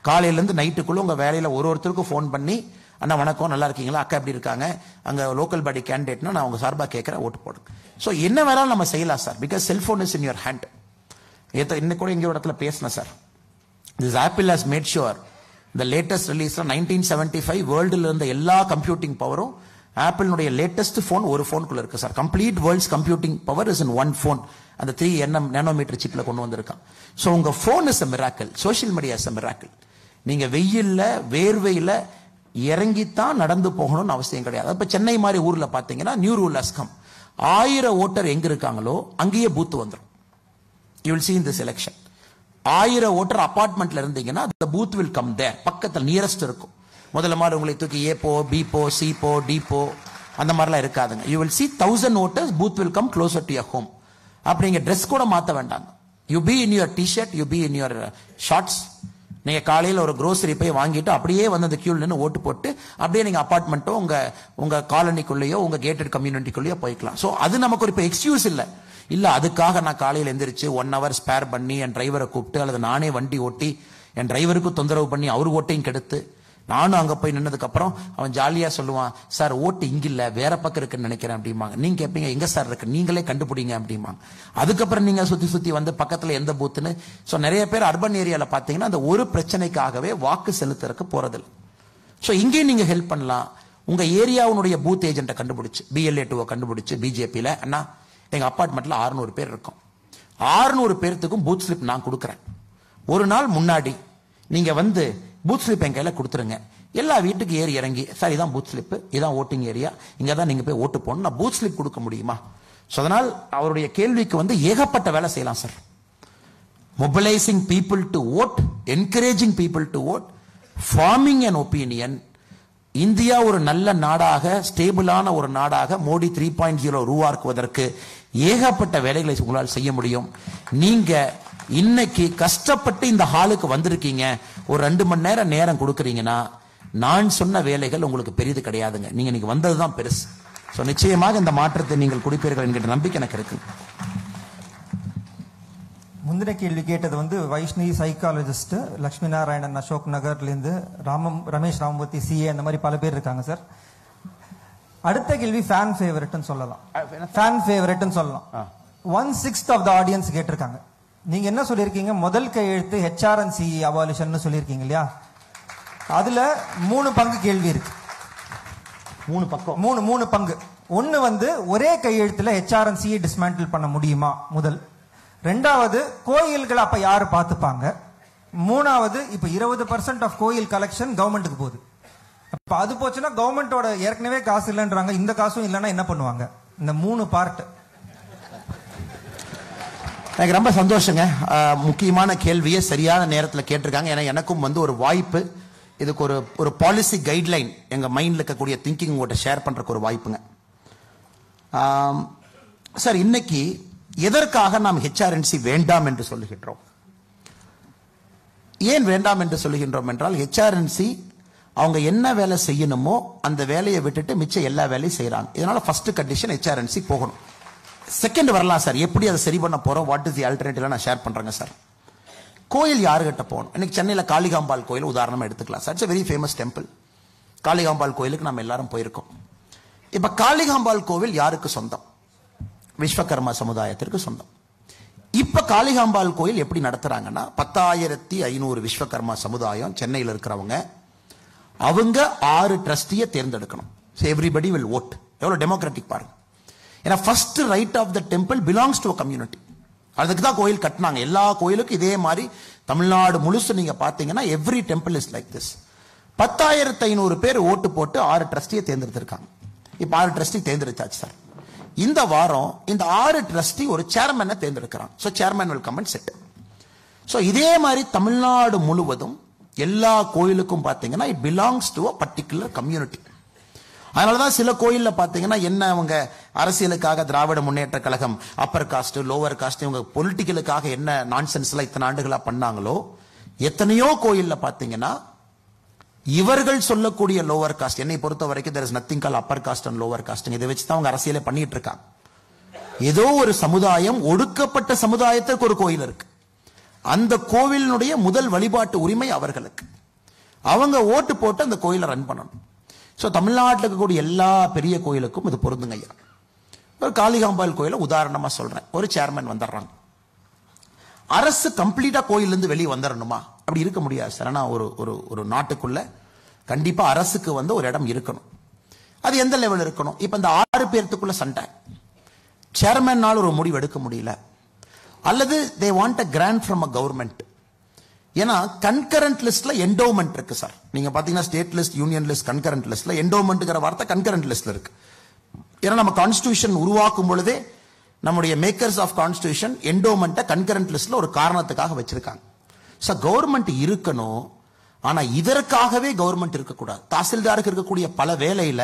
காலையில இருந்து நைட்டுக்குள்ள உங்க வேலையில ஒருத்தருக்கும் போன் பண்ணி, அண்ணா வணக்கம் நல்லா இருக்கீங்களா, அக்கா எப்படி இருக்காங்க, அங்க லோக்கல் பாடி கேண்டிடேட்னா நான் உங்க சார்பா கேட்கிறேன் ஓட்டு போடுங்க. சோ என்ன வேணாலும் நம்ம செய்யலாம் sir, because cellphone is in your hand. இன்னைக்கு கூட எங்க இடத்துல பேசினேன் sir. This Apple has made sure the latest release 1975 வேர்ல்டுல இருந்த எல்லா கம்ப்யூட்டிங் பவரும் ஆப்பிளுடைய லேட்டஸ்ட் போன் ஒரு போனுக்குள்ள இருக்கு sir. Complete world's computing power is in one phone. அந்த 3 நானோமீட்டர் சிப்ல கொண்டு வந்திருக்கான். சோ உங்க phone is a miracle, social media is a miracle. நீங்க வெயில்ல வேர்வையில இறங்கித்தான் நடந்து போகணும்னு அவசியம் கிடையாது. இப்ப சென்னை மாதிரி ஊர்ல பாத்தீங்கன்னா new rule has come. 1000 voter எங்க இருக்காங்களோ அங்கேயே பூத் வந்துடும். You will see in this election. 1000 ஓட்டர் அபார்ட்மெண்ட்ல இருந்தீங்கன்னா the booth will come there. பக்கத்துல நியரஸ்ட் இருக்கும். முதல்ல மாதிரி உங்களை தூக்கி ஏ போ, பி போ, சி போ, டி போ அந்த மாதிரிலாம் இருக்காதுங்க. you will see 1000 voters, booth will come closer to your home. அப்படிங்க ட்ரெஸ் கூட மாத்த வேண்டாங்க. you be in your t-shirt, you be in your shorts. நீங்க காலையில ஒரு grocery போய் வாங்கிட்டு அப்படியே வந்து அந்த கியூல நின்னு ஓட்டு போட்டு அப்படியே நீங்க அபார்ட்மெண்ட்டோ உங்க காலனிக்குள்ளேயோ உங்க கேட்டட் கம்யூனிட்டிக்குள்ளேயோ போய்க்கலாம். சோ அது நமக்கு ஒரு எக்ஸ்கியூஸ் இல்ல அதுக்காக நான் காலையில எந்திரிச்சு 1 hour ஸ்பேர் பண்ணி என் டிரைவரை கூப்பிட்டு அல்லது நானே வண்டி ஓட்டி என் டிரைவருக்கு தொந்தரவு பண்ணி அவர் ஓட்டையும் கெடுத்து நானும் அங்க போய் நின்னதுக்கு அப்புறம் அவன் ஜாலியா சொல்லுவான், சார் ஓட்டு இங்க இல்ல வேற பக்கம் இருக்குன்னு நினைக்கிறேன் அப்படிம்பாங்க. நீங்க கேட்பீங்க எங்க சார் இருக்கு, நீங்களே கண்டுபிடிங்க அப்படிம்பாங்க. அதுக்கப்புறம் நீங்க சுத்தி வந்து பக்கத்துல எந்த பூத்துன்னு. சோ நிறைய பேர் அர்பன் ஏரியால பாத்தீங்கன்னா அந்த ஒரு பிரச்சனைக்காகவே வாக்கு செலுத்துறதுக்கு போறதில்லை. சோ இங்கே நீங்க ஹெல்ப் பண்ணலாம். உங்க ஏரியாவுடைய பூத் ஏஜென்ட்டை கண்டுபிடிச்சு BLA 2 கண்டுபிடிச்சு பிஜேபியில அண்ணா எங்க அபார்ட்மெண்ட்ல 600 பேர் இருக்கும், 600 பேர்த்துக்கும் பூத் ஸ்லிப் நான் கொடுக்கறேன். ஒரு நாள் முன்னாடி நீங்க வந்து பூத் ஸ்லிப் என் கையில கொடுத்துருங்க. எல்லா வீட்டுக்கு ஏறி இறங்கி சார் இதான் பூத் ஸ்லிப், இதான் ஓட்டிங் ஏரியா, இங்க தான் நீங்க போய் ஓட்டு போகணும், நான் பூத் ஸ்லிப் கொடுக்க முடியுமா? அதனால் அவருடைய கேள்விக்கு வந்து ஏகப்பட்ட வேலை செய்யலாம் sir. Mobilising people to vote, encouraging people to vote, forming an opinion. India ஒரு நல்ல நாடாக ஸ்டேபிளான ஒரு நாடாக மோடி 3.0 உருவாக்குவதற்கு ஏகப்பட்ட வேலைகளை உங்களால் செய்ய முடியும். நீங்க இன்னைக்கு கஷ்டப்பட்டு இந்த ஹாலுக்கு வந்திருக்கீங்க, ஒரு 2 மணி நேரம் கொடுக்கறீங்கன்னா நான் சொன்ன வேலைகள் உங்களுக்கு பெரிது கிடையாதுங்க. நீங்க இன்னைக்கு வந்ததுதான் பெருசு. சோ நிச்சயமாக இந்த மாற்றத்தை நீங்கள் குடிப்பீர்கள் என்கிற நம்பிக்கை எனக்கு இருக்கு. முந்தின கேள்வி கேட்டது வந்து வைஷ்ணவி சைக்காலஜிஸ்ட், லட்சுமி நாராயணன் அசோக் நகர்லேருந்து, ரமேஷ் ராமமூர்த்தி சிஏ, அந்த மாதிரி பல பேர் இருக்காங்க சார். அடுத்த கேள்வி ஃபேன் ஃபேவரட்னு சொல்லலாம். ஃபேன் ஃபேவரட்னு சொல்லலாம். 1/6 ஆஃப் த ஆடியன்ஸ் கேட்டிருக்காங்க. நீங்க என்ன சொல்லியிருக்கீங்க? முதல் கையெழுத்து HRNC அபாலிஷன் சொல்லியிருக்கீங்க இல்லையா? அதுல 3 பங்கு கேள்வி இருக்கு. 3 பக்கம், 3 பங்கு. ஒன்னு வந்து ஒரே கையெழுத்துல HRNC டிஸ்மேண்டில் பண்ண முடியுமா முதல். ரெண்டாவது, கோயில்களை அப்ப யாரு பாத்துப்பாங்க. மூணாவது, இப்ப 20% ஆஃப் கோயில் கலெக்ஷன் கவர்மெண்ட்டுக்கு போகுது. அப்ப அது போச்சுன்னா கவர்மெண்டோட ஏற்கனவே காசு இல்லைன்றாங்க, இந்த காசும் இல்லைன்னா என்ன பண்ணுவாங்க? இந்த 3 பார்ட். எனக்கு ரொம்ப சந்தோஷங்க. முக்கியமான கேள்வியை சரியான நேரத்தில் கேட்டிருக்காங்க. ஏன்னா எனக்கும் வந்து ஒரு வாய்ப்பு, இதுக்கு ஒரு பாலிசி கைட்லைன் எங்க மைண்ட்ல இருக்கக்கூடிய திங்கிங் உங்கள்கிட்ட ஷேர் பண்றதுக்கு ஒரு வாய்ப்புங்க. சார், இன்னைக்கு எதற்காக நாம் HRNC வேண்டாம் என்று சொல்லுகின்றோம்? ஏன் வேண்டாம் என்று சொல்லுகின்றோம் என்றால், HRNC அவங்க என்ன வேலை செய்யணுமோ அந்த வேலையை விட்டுட்டு மிச்சம் எல்லா வேலையும் செய்யறாங்க. இதனால ஃபர்ஸ்ட் கண்டிஷன் HRNC போகணும். செகண்ட் வரலாம் சார், எப்படி அதை சரி பண்ண போறோம், வாட் இஸ் தி ஆல்டர்னேட்டிவ் நான் ஷேர் பண்றேங்க சார். கோயில் யாருகிட்ட போகணும்? இன்னைக்கு சென்னையில் காளிகாம்பாள் கோயில் உதாரணமா எடுத்துக்கலாம் sir. It's very famous temple. Kalikambal கோயிலுக்கு நம்ம எல்லாரும் போயிருக்கோம். இப்ப காளிகாம்பாள் கோவில் யாருக்கு சொந்தம்? விஸ்வகர்மா சமுதாயத்திற்கு சொந்தம். இப்ப காளிகாம்பாள் கோயில் எப்படி நடத்துறாங்கன்னா, 10,500 விஸ்வகர்மா சமுதாயம் சென்னையில் இருக்கிறவங்க, அவங்க 6 ட்ரஸ்டியை தேர்ந்தெடுக்கணும். Everybody will vote. எவ்வளவு டெமோக்ராட்டிக் பாருங்க. ஏன்னா first right of the temple belongs to a community. அதுக்கு தான் கோயில் கட்டினாங்க. எல்லா கோயிலுக்கும் இதே மாதிரி தமிழ்நாடு முழுசு நீங்க பாத்தீங்கன்னா every temple is like this. 10,500 பேர் ஓட்டு போட்டு 6 ட்ரஸ்டியை தேர்ந்தெடுத்திருக்காங்க. இப்ப 6 ட்ரஸ்டி தேர்ந்தெடுத்தாச்சு சார். இந்த வாரம் இந்த 6 ட்ரஸ்டி ஒரு சேர்மனை தேர்ந்தெடுக்கிறாங்க. So chairman will come and sit. So இதே மாதிரி தமிழ்நாடு முழுவதும் எல்லா கோயிலுக்கும் பாத்தீங்கன்னா it belongs to a particular community. அதனாலதான் சில கோயில்ல பாத்தீங்கன்னா என்ன, அவங்க அரசியலுக்காக Dravida Munnetra Kazhagam upper caste lower caste இவங்க பொலிட்டிக்கலுக்காக என்ன நான்சென்ஸ்ல இத்தனை ஆண்டுகளா பண்ணாங்களோ, எத்தனையோ கோயில்ல பாத்தீங்கன்னா இவர்கள் சொல்லக்கூடிய லோவர் காஸ்ட், என்னை பொறுத்த வரைக்கும் there is nothing called upper caste and lower caste. இதை வச்சுதான் அவங்க அரசியலை பண்ணிட்டு இருக்காங்க. ஏதோ ஒரு சமுதாயம், ஒடுக்கப்பட்ட சமுதாயத்திற்கு ஒரு கோயில் இருக்கு. அந்த கோவிலினுடைய முதல் வழிபாட்டு உரிமை அவர்களுக்கு. அவங்க ஓட்டு போட்டு அந்த கோயிலை ரன் பண்ணணும். சோ தமிழ்நாட்டில் இருக்கக்கூடிய எல்லா பெரிய கோயிலுக்கும் இது பொருந்துங்க ஐயா. ஒரு காளிகாம்பாள் கோயில உதாரணமா சொல்றேன். ஒரு சேர்மன் வந்துடுறாங்க. அரசு கம்ப்ளீட்டா கோயிலிருந்து வெளியே வந்துடணுமா? அப்படி இருக்க முடியாது சார். ஆனா ஒரு நாட்டுக்குள்ள கண்டிப்பா அரசுக்கு வந்து ஒரு இடம் இருக்கணும். அது எந்த லெவல் இருக்கணும்? இப்ப இந்த 6 பேர்த்துக்குள்ள சண்டை, சேர்மனால் ஒரு முடிவு எடுக்க முடியல, அல்லது they want a grant from a government. ஏன்னா கன்கரண்ட் லிஸ்ட்ல என்டோமெண்ட் இருக்கு சார். நீங்க பாத்தீங்கன்னா state list, union list, concurrent லிஸ்ட்ல என்டோமெண்ட்ங்கிற வார்த்தை கன்கரண்ட் லிஸ்ட்ல இருக்கு. ஏன்னா நம்ம கான்ஸ்டிடியூஷன் உருவாக்கும் பொழுதே நம்முடைய மேக்கர்ஸ் ஆஃப் கான்ஸ்டிடியூஷன் என்டோமெண்ட்டை கன்கரண்ட் லிஸ்ட்ல ஒரு காரணத்துக்காக வச்சிருக்காங்க. சோ கவர்மெண்ட் இருக்கணும், ஆனா இதற்காகவே கவர்மெண்ட் இருக்கக்கூடாது. தாசில்தாருக்கு இருக்கக்கூடிய பல வேலையில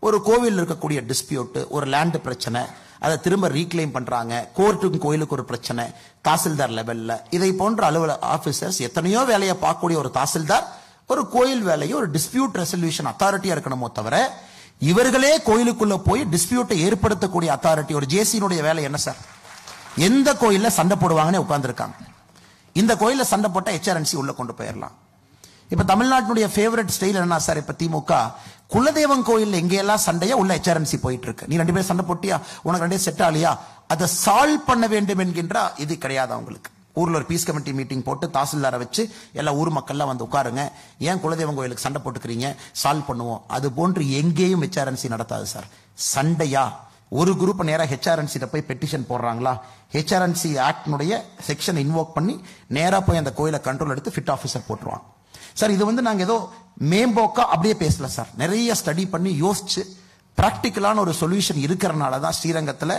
ஒரு கோவில் இருக்கக்கூடிய டிஸ்பியூட், ஒரு லேண்ட் பிரச்சனை, அதை திரும்ப ரீக்ளைம் பண்றாங்க, கோர்ட்டுக்கும் கோயிலுக்கு ஒரு பிரச்சனை, தாசில்தார் லெவல்ல இதை போன்ற அலுவலக ஆபீசர்ஸ் எத்தனையோ வேலையை பார்க்கக்கூடிய ஒரு தாசில்தார் ஒரு கோயில் வேலையை ஒரு டிஸ்பியூட் ரெசல்யூஷன் அத்தாரிட்டியா இருக்கணுமோ தவிர, இவர்களே கோயிலுக்குள்ள போய் டிஸ்பியூட்டை ஏற்படுத்தக்கூடிய அத்தாரிட்டி ஒரு ஜேசியினுடைய வேலை என்ன சார்? எந்த கோயில்ல சண்டை போடுவாங்கன்னு உட்கார்ந்து இருக்காங்க. இந்த கோயில்ல சண்டை போட்டா HRNC உள்ள கொண்டு போயிடலாம். இப்ப தமிழ்நாட்டினுடைய ஃபேவரட் ஸ்டைல் என்ன சார்? இப்ப திமுக குலதெய்வம் கோயில் எங்கெல்லாம் சண்டையா உள்ள HRNC போயிட்டு இருக்கு. நீ 2 பேரும் சண்டை போட்டியா, உனக்கு 2 செட் ஆலியா, அதை சால்வ் பண்ண வேண்டும் என்கின்ற இது கிடையாது அவங்களுக்கு. ஊர்ல ஒரு பீஸ் கமிட்டி மீட்டிங் போட்டு தாசில்தாரை வச்சு எல்லா ஊர் மக்கள்லாம் வந்து உட்காருங்க, ஏன் குலதெய்வம் கோயிலுக்கு சண்டை போட்டுக்கிறீங்க, சால்வ் பண்ணுவோம். அது போன்று எங்கேயும் HRNC நடத்தாது சார். சண்டையா ஒரு குரூப் நேரா HRNC போய் பெட்டிஷன் போடுறாங்களா, HRNC ஆக்ட்னுடைய செக்ஷன் இன்வோக் பண்ணி நேரா போய் அந்த கோயிலை கண்ட்ரோல் எடுத்து ஃபிட் ஆபீசர் போட்டுருவாங்க சார். இது வந்து நாங்க ஏதோ மேம்போக்கா அப்படியே பேசல சார். நிறைய ஸ்டடி பண்ணி யோசிச்சு பிராக்டிக்கலான ஒரு சொல்யூஷன் இருக்கிறனால தான் ஸ்ரீரங்கத்தில்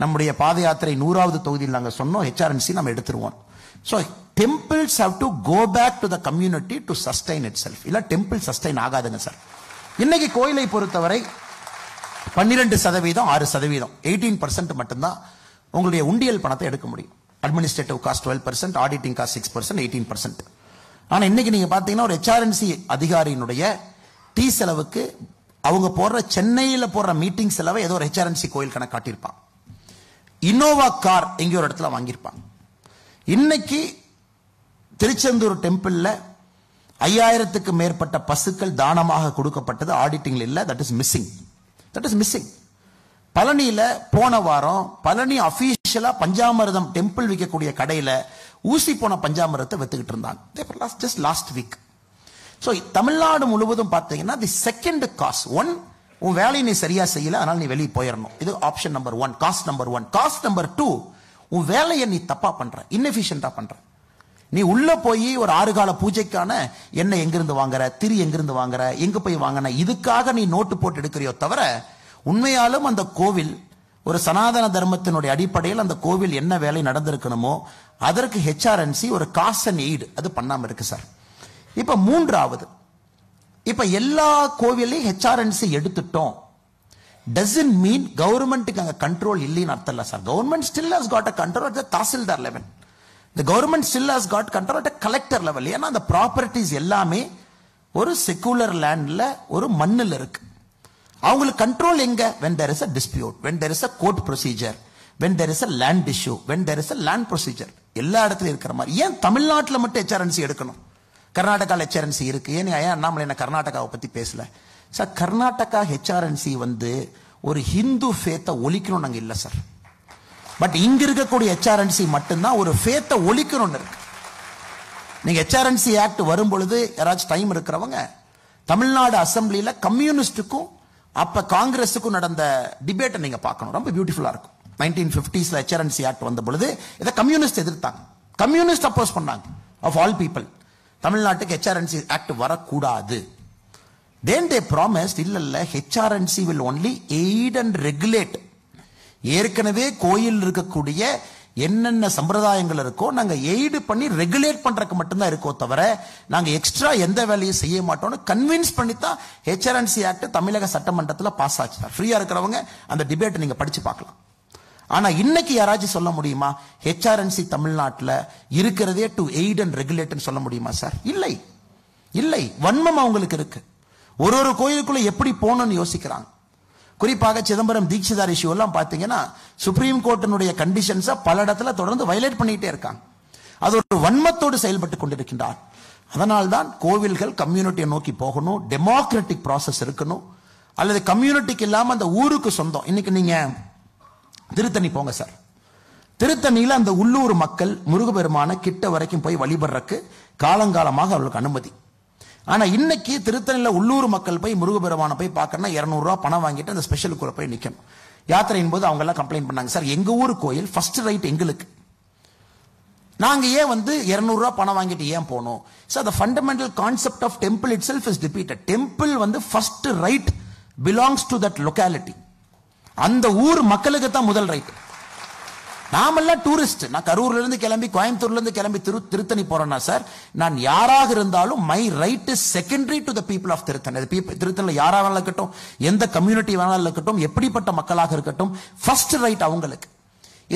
நம்முடைய பாத யாத்திரை 100வது தொகுதியில் நாங்க சொன்னோம் HRNC நம்ம எடுத்துருவோம். So temples have to go back to the community to sustain itself. இல்ல டெம்பிள் சஸ்டைன் ஆகாதுங்க சார். இன்னைக்கு கோயிலை பொறுத்தவரை 12%, 6%, 18% மட்டும்தான் உங்களுடைய உண்டியல் பணத்தை எடுக்க முடியும். Administrative cost 12%, auditing cost 6%, 18%. ஆனா இன்னைக்கு நீங்க பாத்தீங்கன்னா ஒரு ஹெச்ஆர்என்சி அதிகாரியினுடைய டீ செலவுக்கு அவங்க போடுற சென்னையில போடுற மீட்டிங் செலவை ஏதோ ஒரு ஹெச்ஆர்என்சி கோயில் கணக்கு காட்டியிருப்பாங்க. இனோவா கார் எங்கேயோ ஒரு இடத்துல வாங்கியிருப்பாங்க. இன்னைக்கு திருச்செந்தூர் டெம்பிள்ல 5000க்கு மேற்பட்ட பசுக்கள் தானமாக கொடுக்கப்பட்டது ஆடிட்டிங்ல இல்ல. That is missing. பழனியில போன வாரம் பழனி அபிஷியலா பஞ்சாமிர்தம் டெம்பிள் விற்கக்கூடிய கடையில ஊசி போன பஞ்சாமிரத்தை வித்துக்கிட்டு இருந்தாங்க. Just lost week. So Tamil Nadu முழுவதும் பாத்தீங்கன்னா தி செகண்ட் காஸ்ட் ஒன், உன் வேலையை நீ சரியா செய்யல, அதனால நீ வெளியே போயிடணும். இது option number 1, cost number 1. Cost number 2, உன் வேலையை நீ தப்பா பண்ற, இன்எஃபிஷியன்டா பண்ற. நீ உள்ள போய் ஒரு 6 கால பூஜைக்கான எண்ணெய் எங்கிருந்து வாங்குற, திரி எங்கிருந்து வாங்குற, எங்க போய் வாங்கின, இதுக்காக நீ நோட்டு போட்டு எடுக்கிறியோ தவிர உண்மையாலும் அந்த கோவில் ஒரு சனாதன தர்மத்தினுடைய அடிப்படையில் அந்த கோவில் என்ன வேலை நடந்திருக்கணுமோ அதற்கு ஹெச்ஆர்என்சி ஒரு காஸ்ட் அண்ட் எய்டு அது பண்ணாம இருக்கு சார். இப்ப மூன்றாவது, இப்ப எல்லா கோவிலையும் ஹெச்ஆர்என்சி எடுத்துட்டோம் doesn't mean கவர்மெண்ட்டுக்கு அங்க கண்ட்ரோல் இல்லைன்னு அர்த்தம் இல்ல sir. Government still has got a control at the tahsildar level. The government still has got control at a collector level. ஏன்னா அந்த ப்ராப்பர்ட்டிஸ் எல்லாமே ஒரு செகுலர் லேண்ட்ல ஒரு மண்ணில் இருக்கு. அவங்களுக்கு கண்ட்ரோல் எங்க? when there is a dispute, when there is a court procedure, when there is a land issue, when there is a land procedure. எல்லா இடத்துலயும் இருக்கிற மாதிரி. ஏன் தமிழ்நாட்டில் மட்டும் ஹெச்ஆர்என்சி எடுக்கணும்? கர்நாடகாவில் ஹெச்ஆர்என்சி இருக்கு. ஏன் அண்ணாமலை என்ன கர்நாடகாவை பத்தி பேசல சார்? கர்நாடகா ஹெச்ஆர்என்சி ஒரு ஹிந்து ஃபேத்தை ஒழிக்கணும் நாங்க இல்ல சார். பட் இங்க இருக்கக்கூடிய ஹெச்ஆர்என்சி மட்டும்தான் ஒரு ஃபேத்தை ஒழிக்கணும்னு இருக்கு. நீங்க ஹெச்ஆர்என்சி ஆக்ட் வரும் பொழுது யாராச்சும் டைம் இருக்கிறவங்க தமிழ்நாடு அசம்பிளியில கம்யூனிஸ்டுக்கும் அப்ப காங்கிரஸுக்கும் நடந்த டிபேட்டை நீங்க பார்க்கணும். ரொம்ப பியூட்டிஃபுல்லா இருக்கும். 1950s ஹெச்ஆர்என்சி ஆக்ட் வந்த பொழுது இதை கம்யூனிஸ்ட் எதிர்த்தாங்க, கம்யூனிஸ்ட் அப்போஸ் பண்ணாங்க. ஆஃப் ஆல் பீப்புள் தமிழ்நாட்டுக்கு ஹெச்ஆர்என்சி ஆக்ட் வரக்கூடாது. Then they promised இல்ல HRNC will only aid and regulate. ஏற்கனவே கோயில் இருக்கக்கூடிய என்னென்ன சம்பிரதாயங்கள் இருக்கோ நாங்க எய்டு பண்ணி ரெகுலேட் பண்றதுக்கு மட்டும்தான் இருக்கோ தவிர நாங்க எக்ஸ்ட்ரா எந்த வேலையும் செய்ய மாட்டோம்னு கன்வின்ஸ் பண்ணி தான் ஹெச்ஆர்என்சி ஆக்ட் தமிழக சட்டமன்றத்தில் பாஸ் ஆச்சு. ஃப்ரீயா இருக்கிறவங்க அந்த டிபேட் நீங்க படிச்சு பார்க்கலாம். ஆனா இன்னைக்கு யாராச்சும் சொல்ல முடியுமா ஹெச்ஆர்என்சி தமிழ்நாட்டில் இருக்கிறதே டு எய்ட் அண்ட் ரெகுலேட் சொல்ல முடியுமா சார்? இல்லை இல்லை. வன்மம் அவங்களுக்கு இருக்கு. ஒரு கோயிலுக்குள்ள எப்படி போகணும்னு யோசிக்கிறாங்க. குறிப்பாக சிதம்பரம் தீட்சிதார் இஷ்யூ எல்லாம் பாத்தீங்கன்னா சுப்ரீம் கோர்ட்டினுடைய கண்டிஷன்ஸை பல இடத்துல தொடர்ந்து வயலேட் பண்ணிட்டே இருக்காங்க. அது ஒரு வன்மத்தோடு செயல்பட்டு கொண்டிருக்கின்றார். அதனால்தான் கோவில்கள் கம்யூனிட்டியை நோக்கி போகணும், டெமோக்ராட்டிக் ப்ராசஸ் இருக்கணும். அல்லது கம்யூனிட்டிக்கு இல்லாம அந்த ஊருக்கு சொந்தம். இன்னைக்கு நீங்க திருத்தணி போங்க சார். திருத்தணியில அந்த உள்ளூர் மக்கள் முருகப்பெருமான கிட்ட வரைக்கும் போய் வழிபடுறதுக்கு காலங்காலமாக அவர்களுக்கு அனுமதி. ஆனா இன்னைக்கு திருத்தணியில உள்ளூர் மக்கள் போய் முருகப்பெருமான போய் பார்க்கணும்னா 200 ரூபாய் பணம் வாங்கிட்டு அந்த ஸ்பெஷலுக்குள்ள போய் நிக்கணும். யாத்திரையின் போது அவங்க எல்லாம் கம்ப்ளைண்ட் பண்ணாங்க, சார் எங்க ஊர் கோயில் ஃபர்ஸ்ட் ரைட் எங்களுக்கு, நாங்க ஏன் 200 ரூபாய் பணம் வாங்கிட்டு ஏன் போனோம்? Sir the fundamental concept of temple itself is defeated. temple first right belongs to that locality. அந்த ஊர் மக்களுக்கு தான் முதல் ரைட். நாமெல்லாம் டூரிஸ்ட். நான் கரூர்ல இருந்து கிளம்பி கோயம்புத்தூர்ல இருந்து கிளம்பி திருத்தணி போறேன்னா சார் நான் யாராக இருந்தாலும் my right is secondary to the people of Tiruttani. திருத்தணில யாராக இருக்கட்டும், எந்த கம்யூனிட்டி வேணாலும் இருக்கட்டும், எப்படிப்பட்ட மக்களாக இருக்கட்டும், ஃபர்ஸ்ட் ரைட் அவங்களுக்கு.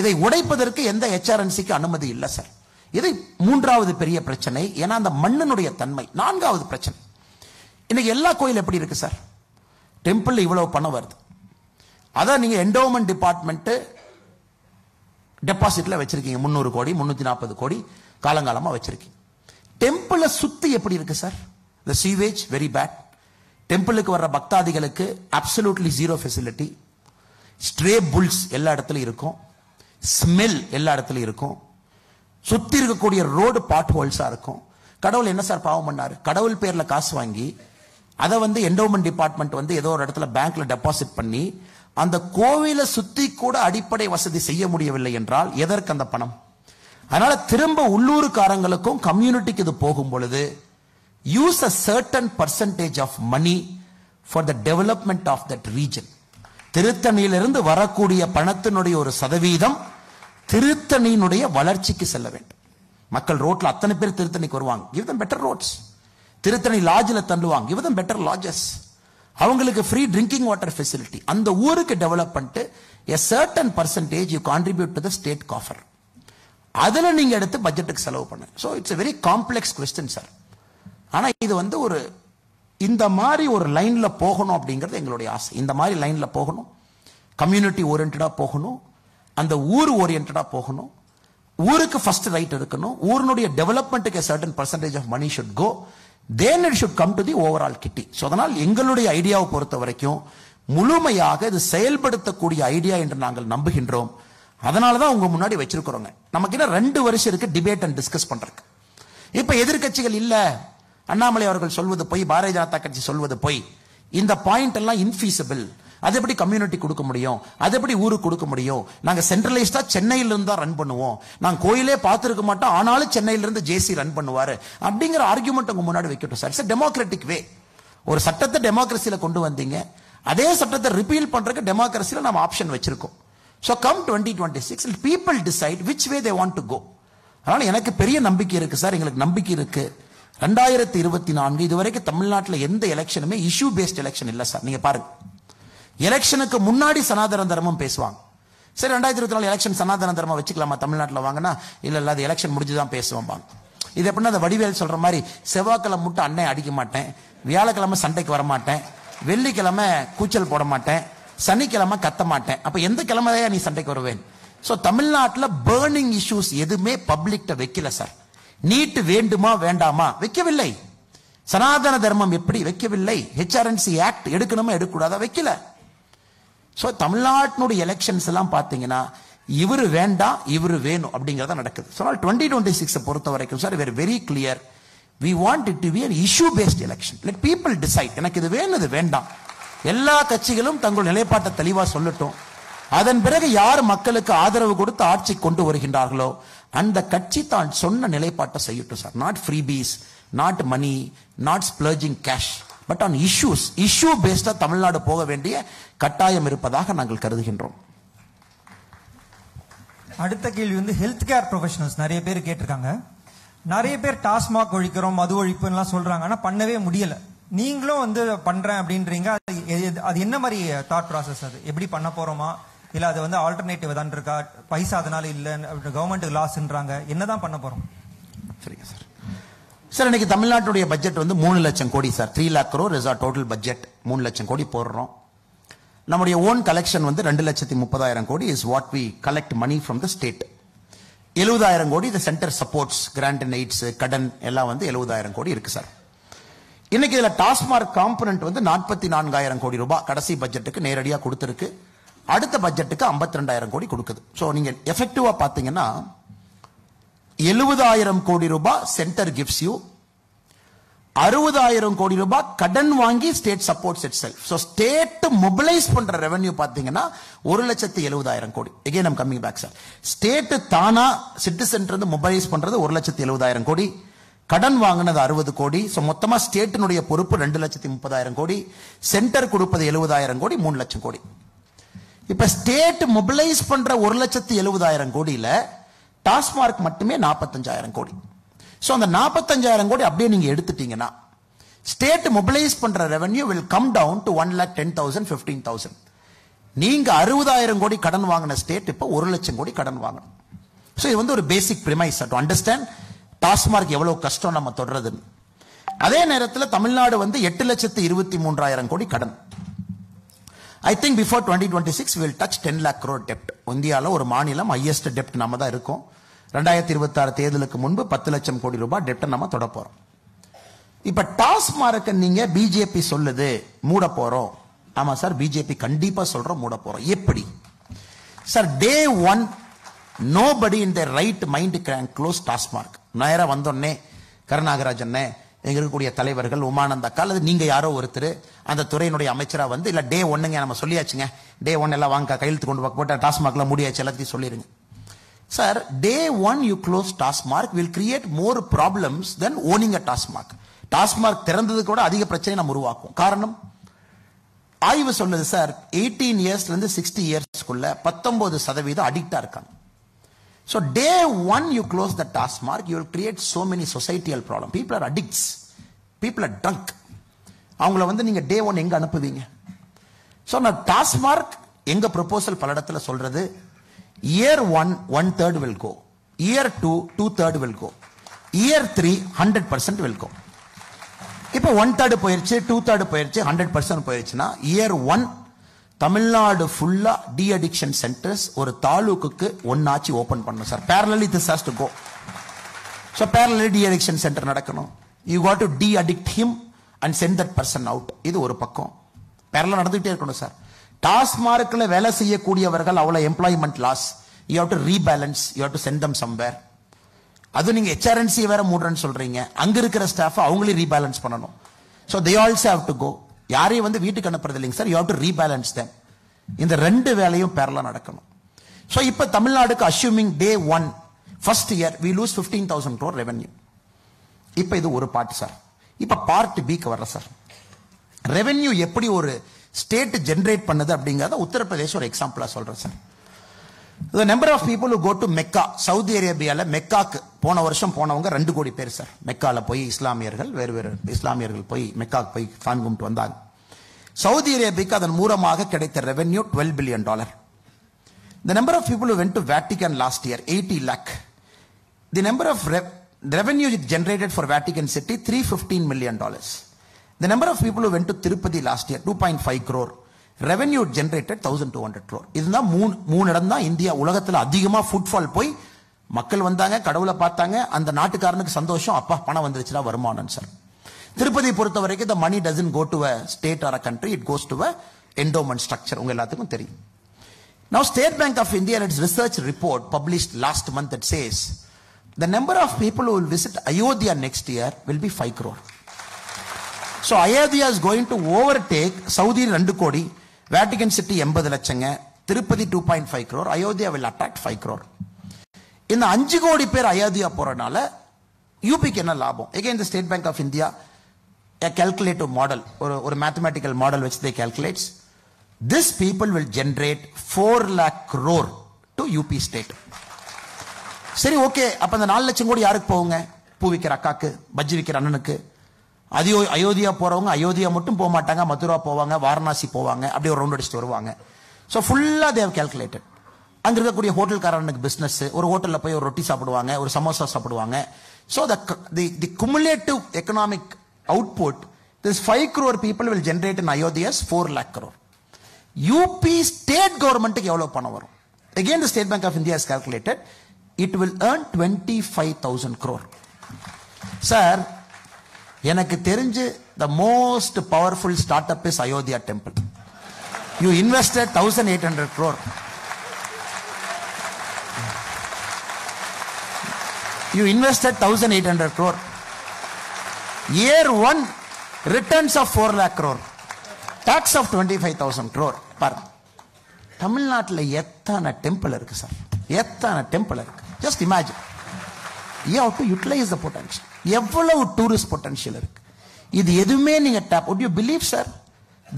இதை உடைப்பதற்கு எந்த ஹெச்ஆர்என்சிக்கு அனுமதி இல்லை சார். இது மூன்றாவது பெரிய பிரச்சனை. ஏன்னா அந்த மண்ணினுடைய தன்மை. நான்காவது பிரச்சனை, இன்னைக்கு எல்லா கோயில் எப்படி இருக்கு சார்? டெம்பிள் இவ்வளவு பணம் வருது, அதான் நீங்க என்டோமெண்ட் டிபார்ட்மெண்ட் டெபாசிட்ல வச்சிருக்கீங்க 300 கோடி 340 கோடி காலங்காலமா வச்சிருக்கீங்க. டெம்பிளை சுத்தி எப்படி இருக்கு sir? the sewage very bad. டெம்பிளுக்கு வர்ற பக்தாதிகளுக்கு absolutely zero facility. stray bulls எல்லா இடத்துலயும் இருக்கும், ஸ்மெல் எல்லா இடத்துலயும் இருக்கும், சுத்தி இருக்கக்கூடிய ரோடு பாட் ஹோல்ஸா இருக்கும். கடவுள் என்ன சார் பாவம் பண்ணாரு? கடவுள் பேர்ல காசு வாங்கி அதை என்டோமெண்ட் டிபார்ட்மெண்ட் ஏதோ ஒரு இடத்துல பேங்க்ல டெபாசிட் பண்ணி அந்த கோவிலை சுத்தி கூட அடிப்படை வசதி செய்ய முடியவில்லை என்றால் எதற்கு அந்த பணம்? அதனால திரும்ப உள்ளூர்காரங்களுக்கும் கம்யூனிட்டிக்கு இது போகும் பொழுது use a certain percentage of money for the development of that region. திருத்தணியிலிருந்து வரக்கூடிய பணத்தினுடைய ஒரு சதவீதம் திருத்தணியினுடைய வளர்ச்சிக்கு செல்ல வேண்டும். மக்கள் ரோட்ல அத்தனை பேர் திருத்தணிக்கு வருவாங்க, give them better roads. Tiruttani லாட்ஜில் தள்ளுவாங்க, give them better lodges. அவங்களுக்கு ஃப்ரீ ட்ரிங்கிங் வாட்டர் ஃபெசிலிட்டி. அந்த ஊருக்கு டெவலப் பண்ணிட்டு a certain percentage you contribute to the state coffer. அதுல நீங்க எடுத்து பட்ஜெட்டுக்கு செலவு பண்ணு. So it's a very complex question sir. ஆனா இது வந்து ஒரு இந்த மாதிரி ஒரு லைன்ல போகணும் அப்படிங்கிறது எங்களுடைய ஆசை. இந்த மாதிரி லைன்ல போகணும், கம்யூனிட்டி ஓரியன்டா போகணும், அந்த ஊர் ஓரியன்டா போகணும், ஊருக்கு ஃபர்ஸ்ட் ரைட் இருக்கணும், ஊருடைய டெவலப்மெண்ட்டுக்கு certain percentage of money should go, then it should come to the overall kitty. So அதனால் எங்களுடைய ஐடியாவை பொறுத்த வரைக்கும் முழுமையாக இது செயல்படுத்தக்கூடிய ஐடியா என்று நாங்கள் நம்புகின்றோம். அதனாலதான் உங்க முன்னாடி வச்சிருக்கிறோங்க. நமக்கு இன்னும் 2 வருஷம் இருக்கு டிபேட் அண்ட் டிஸ்கஸ் பண்றதுக்கு. இப்ப எதிர்கட்சிகள் இல்ல, அண்ணாமலை அவர்கள் சொல்வது பொய், பாரதிய ஜனதா கட்சி சொல்வது பொய், இந்த பாயிண்ட் எல்லாம் இன்ஃபீசிபிள், அது எப்படி கம்யூனிட்டி கொடுக்க முடியும், அது எப்படி ஊருக்கு கொடுக்க முடியும், நாங்க சென்ட்ரலைஸ்டா சென்னையில இருந்து தான் ரன் பண்ணுவோம், நாங்க கோயிலே பார்த்திருக்க மாட்டோம், ஆனாலும் சென்னையில இருந்து ஜேசி ரன் பண்ணுவாரு அப்படிங்கிற ஆர்குமெண்ட் உங்க முன்னாடி வைக்கட்டும் சார். இட்ஸ் டெமோக்ராட்டிக் வே. ஒரு சட்டத்தை டெமோக்ரஸில கொண்டு வந்தீங்க, அதே சட்டத்தை ரிப்பீல் பண்றதுக்கு டெமோக்ரஸில நம்ம ஆப்ஷன் வச்சிருக்கோம். So come 2026, people decide which way they want to go. அதனால எனக்கு பெரிய நம்பிக்கை இருக்கு சார், எங்களுக்கு நம்பிக்கை இருக்கு. 2024 இதுவரைக்கும் தமிழ்நாட்டில் எந்த எலெக்ஷனுமே இஷ்யூ பேஸ்ட் எலெக்ஷன் இல்ல சார். நீங்க பாருங்க, எலெக்ஷனுக்கு முன்னாடி சனாதன தர்மம் பேசுவாங்க. சரி 2024 எலெக்ஷன் சனாதன தர்மம் வச்சுக்கலாமா தமிழ்நாட்டில் வாங்கினா, இல்ல அது எலெக்ஷன் முடிஞ்சுதான் பேசுவாங்க. இது எப்படின்னா அந்த வடிவேல் சொல்ற மாதிரி, செவ்வாய்க்கிழமை மட்டும் அண்ணன் அடிக்க மாட்டேன், வியாழக்கிழமை சண்டைக்கு வர மாட்டேன், வெள்ளிக்கிழமை கூச்சல் போட மாட்டேன், சனிக்கிழமை கத்த மாட்டேன், அப்ப எந்த கிழமையா நீ சண்டைக்கு வருவேன்? சோ தமிழ்நாட்டில் பர்னிங் இஷ்யூஸ் எதுவுமே பப்ளிக்ட வைக்கல சார். நீட் வேண்டுமா வேண்டாமா வைக்கவில்லை, சனாதன தர்மம் எப்படி வைக்கவில்லை, ஹெச்ஆர்என்சி ஆக்ட் எடுக்கணுமா எடுக்கக்கூடாதா வைக்கல. சோ தமிழ்நாட்டினுடைய எலெக்ஷன்ஸ் எல்லாம் பாத்தீங்கன்னா இவரு வேண்டாம் இவரு வேணும் அப்படிங்கறத நடக்குது. ஸோ 2026 பொறுத்த வரைக்கும் sir we're very clear, we want it to be an issue based election. Let people decide. எனக்கு இது வேணும் இது வேண்டாம். எல்லா கட்சிகளும் தங்கள் நிலைப்பாட்டை தெளிவா சொல்லட்டும். அதன் பிறகு யார் மக்களுக்கு ஆதரவு கொடுத்து ஆட்சி கொண்டு வருகின்றார்களோ அந்த கட்சி தான் சொன்ன நிலைப்பாட்டை செய்யட்டும் sir. Not freebies, not money, not splurging cash, but on issues. Issue பேஸ்டா தமிழ்நாடு போக வேண்டிய கட்டாயம் இருப்பதாக நாங்கள் கருதுகின்றோம். அடுத்த கேள்வி வந்து ஹெல்த் கேர் ப்ரொஃபஷனல்ஸ் நிறைய பேர் கேட்டிருக்காங்க. நிறைய பேர் டாஸ்மாக் ஒழிக்கிறோம், மது ஒழிப்புலாம் சொல்றாங்க, ஆனா பண்ணவே முடியல. நீங்களும் வந்து பண்றேன் அப்படின்றீங்க. அது என்ன மாதிரி தாட் ப்ராசஸ்? அது எப்படி பண்ண போறோமா, இல்ல அது வந்து ஆல்டர்னேட்டிவ் தான் இருக்கா, பைசா அதனால இல்ல, கவர்மெண்ட் லாஸ்ன்றாங்க, என்னதான் பண்ண போறோம்? சரிங்க சார். சார் இன்னைக்கு தமிழ்நாட்டுடைய பட்ஜெட் வந்து 3 லட்சம் கோடி sir. 3 lakh crore is our total budget. 3 லட்சம் கோடி போடுறோம். நம்முடைய ஓன் கலெக்ஷன் வந்து 2,30,000 கோடி is what we collect money from the state. 70,000 கோடி இந்த centre supports, grant and aids, கடன் எல்லாம் வந்து 70,000 கோடி இருக்கு சார். இன்னைக்கு இதுல டாஸ்மார்க் காம்பனன்ட் வந்து 44,000 கோடி ரூபாய் கடைசி பட்ஜெட்டுக்கு நேரடியா கொடுத்திருக்கு. அடுத்த பட்ஜெட்டுக்கு 52,000 கோடி கொடுக்குது. சோ நீங்க எஃபெக்டிவா பாத்தீங்கன்னா 70,000 கோடி ரூபாய் சென்டர் கிவ்ஸ் யூ, 60,000 கோடி ரூபாய் கடன் வாங்கி state supports itself. So state mobilise பண்ற ரெவென்யூ பாத்தீங்கன்னா 1,70,000 கோடி. Again I'm coming back sir. State தானா சிட்டிசன் இருந்து மொபிலைஸ் பண்றது 1,70,000 கோடி, கடன் வாங்கினது 60 கோடி. சோ மொத்தமா ஸ்டேட்டினுடைய பொறுப்பு 2,30,000 கோடி, சென்டர் கொடுப்பது 70,000 கோடி, 3 லட்சம் கோடி. இப்ப ஸ்டேட் மொபிலைஸ் பண்ற 1,70,000 கோடியில டாஸ்மார்க் மட்டுமே 45,000 கோடி. சோ அந்த 45,000 கோடி அப்படியே நீங்க எடுத்துட்டீங்கன்னா ஸ்டேட் மொபிலைஸ் பண்ற revenue will come down to 1,10,000, 15,000. நீங்க 60,000 கோடி கடன் வாங்கின ஸ்டேட் இப்ப 1 லட்சம் கோடி கடன் வாங்கணும். சோ இது வந்து ஒரு பேசிக் பிரிமைஸ் டு அண்டர்ஸ்டாண்ட் டாஸ்மார்க் எவ்வளவு கஷ்டம் நம்ம தொடர்றதுன்னு. அதே நேரத்தில் தமிழ்நாடு வந்து 8,23,000 கோடி கடன். I think before 2026 we will touch 10 lakh crore debt. இந்தியால ஒரு மாநிலம் highest debt நம்ம தான் இருக்கோம். 2026 தேர்தலுக்கு முன்பு 10 லட்சம் கோடி ரூபாய் டெப்ட் நம்ம தொட போறோம். இப்ப டாஸ்மார்க் நீங்க பிஜேபி சொல்லுது மூட போறோம். ஆமா சார், பிஜேபி கண்டிப்பா சொல்றோம் மூட போறோம். எப்படி sir? Day 1 nobody in their right mind can close TASMAC. நேரா வந்தோடனே கருணாகராஜன் எங்க இருக்கக்கூடிய தலைவர்கள், உமானந்த அக்கா அல்லது நீங்க யாரோ ஒருத்தர் அந்த துறையினுடைய அமைச்சரா வந்து இல்ல டே 1 நம்ம சொல்லியாச்சுங்க, டே 1 எல்லாம் வாங்க கையெழுத்து கொண்டு போட்ட டாஸ்மார்க்ல முடியாச்சு எல்லாத்தையும் சொல்லிருங்க. Sir, day 1 you close TASMAC will create more problems than owning a TASMAC. TASMAC திறந்தது கூட அதிக பிரச்சனை நம்ம உருவாக்கும். காரணம் ஆய்வு சொல்லுது சார், 18 இயர்ஸ்ல இருந்து 60 இயர்ஸ்க்குள்ள 19% அடிக்டா இருக்காங்க. So day 1 you close the TASMARK, you will create so many societal problems. People are addicts. People are drunk. அவங்கள வந்து நீங்க day 1 எங்க அனுப்புவீங்க? So நான் TASMARK எங்க proposal பல இடத்துல சொல்றது, year 1 1/3 will go. Year 2, 2/3 will go. Year 3, 100% will go. இப்போ 1/3 போயிருச்சு, 2/3 போயிருச்சு, 100% போயிருச்சுன்னா இயர் 1 தமிழ்நாடு ஃபுல்லா டி அடிக்ஷன் சென்டர்ஸ் ஒரு தாலுக்குக்கு ஒன்னாச்சு ஓபன் பண்ணணும் sir. parallelly this has to go. So parallelly de addiction centre நடக்கணும். You got to de-addict him and send that person out. இது ஒரு பக்கம் parallel நடந்துட்டே இருக்கணும் சார். டாஸ்மார்க்ல வேலை செய்யக்கூடியவர்கள் அவ்வளவு employment loss. You have to rebalance. You have to send them somewhere. அது நீங்க HRNC வேற மூடுறேன்னு சொல்றீங்க. அங்க இருக்கிற ஸ்டாஃப் அவங்களே ரீபேலன்ஸ் பண்ணணும். So they also have to go. யாரையும் வந்து வீட்டுக்கு அனுப்புறது இல்லைங்க sir. You have to rebalance them. இந்த ரெண்டு வேலையும் பேரலா நடக்கணும். So இப்ப தமிழ்நாடுக்கு assuming day 1 first year we lose 15,000 crore revenue. இப்ப இது ஒரு பார்ட் சார். இப்ப பார்ட் B க்கு வரல சார். ரெவென்யூ எப்படி ஒரு ஸ்டேட் ஜெனரேட் பண்ணுது அப்படிங்கறத உத்தரப்பிரதேஷ் ஒரு எக்ஸாம்பிளா சொல்றேன் sir. The number of people who go to Mecca, Saudi Arabiaல மெக்காக்கு போன வருஷம் போனவங்க 2 கோடி பேர் சார். மெக்கால போய் இஸ்லாமியர்கள் வேறு இஸ்லாமியர்கள் போய் மெக்காக்கு போய் சாமி கும்பிட்டு வந்தாங்க. சவுதி அரேபியாக்கு அதன் மூலமாக கிடைத்த revenue $12 billion. The number of people who went to Vatican last year 80 lakh. The number of revenue generated for Vatican City $315 million. The number of people who went to Tirupati last year 2.5 crore. Revenue generated 1200 crore. இதுதான் மூணு இடம் தான் India உலகத்துல அதிகமா footfall போய் மக்கள் வந்தாங்க, கடவுளை பார்த்தாங்க, அந்த நாட்டுக்காரனுக்கு சந்தோஷம், அப்பா பணம் வந்துருச்சுனா வருமானம் சார். திருப்பதி பொறுத்த வரைக்கும் the money doesn't go to a state or a country, it goes to a endowment structure. உங்க எல்லாத்துக்கும் தெரியும். Now State Bank of India in its research report published last month that says the number of people who will visit Ayodhya next year will be 5 crore. So Ayodhya is going to overtake Saudi 2 கோடி, Vatican City 80 லட்சங்க, Tirupati 2.5 crore, Ayodhya will attract 5 crore. இந்த 5 கோடி பேர் அயோத்தியா போறனால யூபிக்கு என்ன லாபம்? Again the State Bank of India a calculative model ஒரு mathematical model which they calculates this people will generate 4 lakh crore to UP state. சரி okay, அப்ப அந்த 4 லட்சம் கோடி யாருக்கு போகுங்க? பூ விக்கிற அக்காக்கு, பஜ்ஜி விக்கிற அண்ணனுக்கு. அயோத்தியா போறவங்க அயோத்தியா மட்டும் போக மாட்டாங்க, மதுரா போவாங்க, வாரணாசி போவாங்க, அப்படியே ஒரு ரவுண்ட் அடிச்சுட்டு வருவாங்க. ஸோ ஃபுல்லா தேவ் கேல்குலேட்டட். அங்க இருக்கக்கூடிய ஹோட்டல்காரனுக்கு பிசினஸ், ஒரு ஹோட்டல்ல போய் ஒரு ரொட்டி சாப்பிடுவாங்க, ஒரு சமோசா சாப்பிடுவாங்க. So the cumulative economic output this 5 crore people will generate in Ayodhya 4 lakh crore. UP state கவர்மெண்ட்டுக்கு எவ்வளவு பணம் வரும்? Again the State Bank of India has calculated it will earn 25,000 crore. Sir, எனக்கு தெரிஞ்சு the most powerful startup is Ayodhya temple. You invested 1,800 crore. You invested 1,800 crore. Year 1 returns of 4 lakh crore. Tax of 25,000 crore. பாருங்க, தமிழ்நாட்டில் எத்தனை temple இருக்கு sir, எத்தனை temple இருக்கு. Just imagine. You have to utilize the potential. எவ்வளவு tourist potential இருக்கு. இது எதுவுமே நீங்க tape. would you believe sir,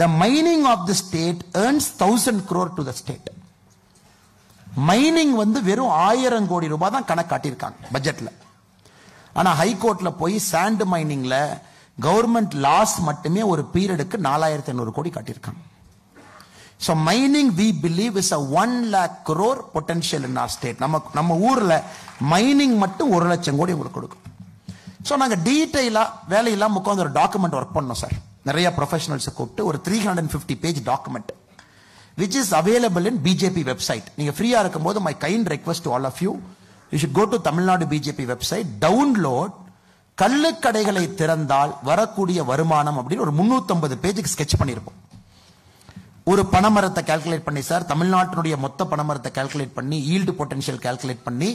the mining of the state earns 1,000 crore to the state. Mining வந்து வெறும் 1000 கோடி ரூபாய் தான் கணக்கு காட்டியிருக்காங்க பட்ஜெட்ல. ஆனா ஹைகோர்ட்ல போய் சாண்ட் மைனிங்ல கவர்மெண்ட் லாஸ் மட்டுமே ஒரு பீரியடுக்கு 4,500 கோடி காட்டியிருக்காங்க. So mining we believe is a 1 lakh crore potential in our state. நம்ம ஊர்ல மைனிங் மட்டும் 1 லட்சம் கோடி உங்களுக்கு கொடுக்கும். ஸோ நாங்கள் டீட்டெயிலாக வேலையெல்லாம் உட்காந்து ஒரு டாக்குமெண்ட் ஒர்க் பண்ணோம் சார். நிறைய ப்ரொஃபஷனல்ஸை கூப்பிட்டு ஒரு 350 page document which is available in BJP website. நீங்கள் ஃப்ரீயாக இருக்கும்போது my kind request to all of you, you should go to Tamil Nadu BJP website, download கள்ளுக்கடைகளை திறந்தால் வரக்கூடிய வருமானம் அப்படின்னு ஒரு 350 பேஜுக்கு ஸ்கெட்ச் பண்ணியிருப்போம். ஒரு பணமரத்தை கால்குலேட் பண்ணி சார், தமிழ்நாட்டினுடைய மொத்த பணமரத்தை கால்குலேட் பண்ணி, ஈல்டு பொட்டன்ஷியல் கால்குலேட் பண்ணி,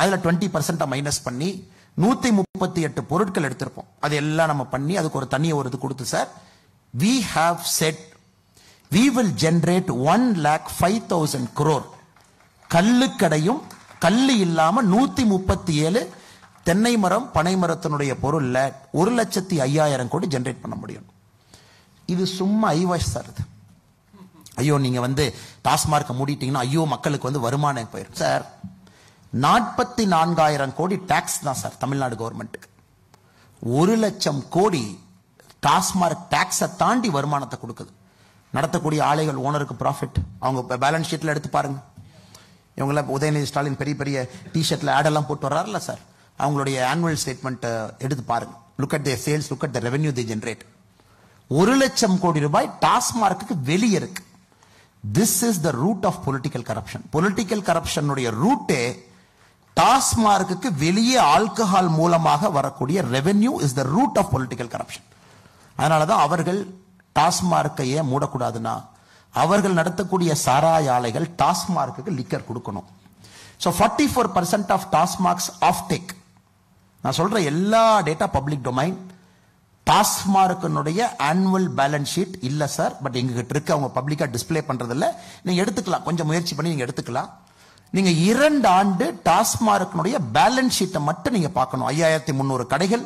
அதில் 20% மைனஸ் பண்ணி 138 பொருட்கள் எடுத்திருப்போம். அது எல்லாம் நம்ம பண்ணி அதுக்கு ஒரு தனியாக ஒரு இது கொடுத்து sir, we have said we will generate 1,05,000 crore. கல்லுக்கடையும் கல்லு இல்லாம 137 தென்னை மரம் பனை மரத்தினுடைய பொருள்ல 1,05,000 கோடி ஜெனரேட் பண்ண முடியும். இது சும்மா ஐவாஷ் சார். இது ஐயோ நீங்க வந்து டாஸ்மார்க் மூடிட்டீங்கன்னா ஐயோ மக்களுக்கு வந்து வருமானம் போயிடும் சார். 44,000 கோடி டாக்ஸ் தான் சார் தமிழ்நாடு கவர்மெண்ட்டுக்கு. 1,00,000 கோடி டாஸ்மார்க் டாக்ஸை தாண்டி வருமானத்தை கொடுக்குது. நடத்தக்கூடிய ஆலைகள் ஓனருக்கு ப்ராஃபிட். அவங்க பேலன்ஸ் ஷீட்ல எடுத்து பாருங்க. இவங்களாம் உதயநிதி ஸ்டாலின் பெரிய பெரிய டிஷர்ட்ல ஆடெல்லாம் போட்டு வர்றாருல்ல சார், அவங்களுடைய ஆனுவல் ஸ்டேட்மெண்ட் எடுத்து பாருங்க. Look at their sales, look at the revenue they generate. 1,00,000 crore ரூபாய் டாஸ்மார்க்கு வெளியே இருக்கு. This is the root of political corruption. Political கரப்ஷனுடைய ரூட்டே டாஸ்மார்க்கு வெளியே ஆல்கஹால் மூலமாக வரக்கூடிய revenue is the root of political corruption. அதனாலதான் அவர்கள் டாஸ்மார்க்கை ஏன் மூடக்கூடாதுன்னா, அவர்கள் நடத்தக்கூடிய சாராய ஆலைகள் டாஸ்மார்க்கு லிக்கர் கொடுக்கணும். So 44% of TASMACs off take. நான் சொல்ற எல்லா டேட்டா பப்ளிக் டொமைன். டாஸ்மார்க்கினுடைய ஆனுவல் பேலன்ஸ் ஷீட் இல்ல சார், பட் எங்ககிட்ட இருக்கு. அவங்க பப்ளிக்கா டிஸ்பிளே பண்றது இல்ல. நீங்க எடுத்துக்கலாம், கொஞ்சம் முயற்சி பண்ணி நீங்க எடுத்துக்கலாம். நீங்க 2 ஆண்டு டாஸ்மார்க்கினுடைய பேலன்ஸ் ஷீட்டை மட்டும் நீங்க பார்க்கணும். 5300 கடைகள்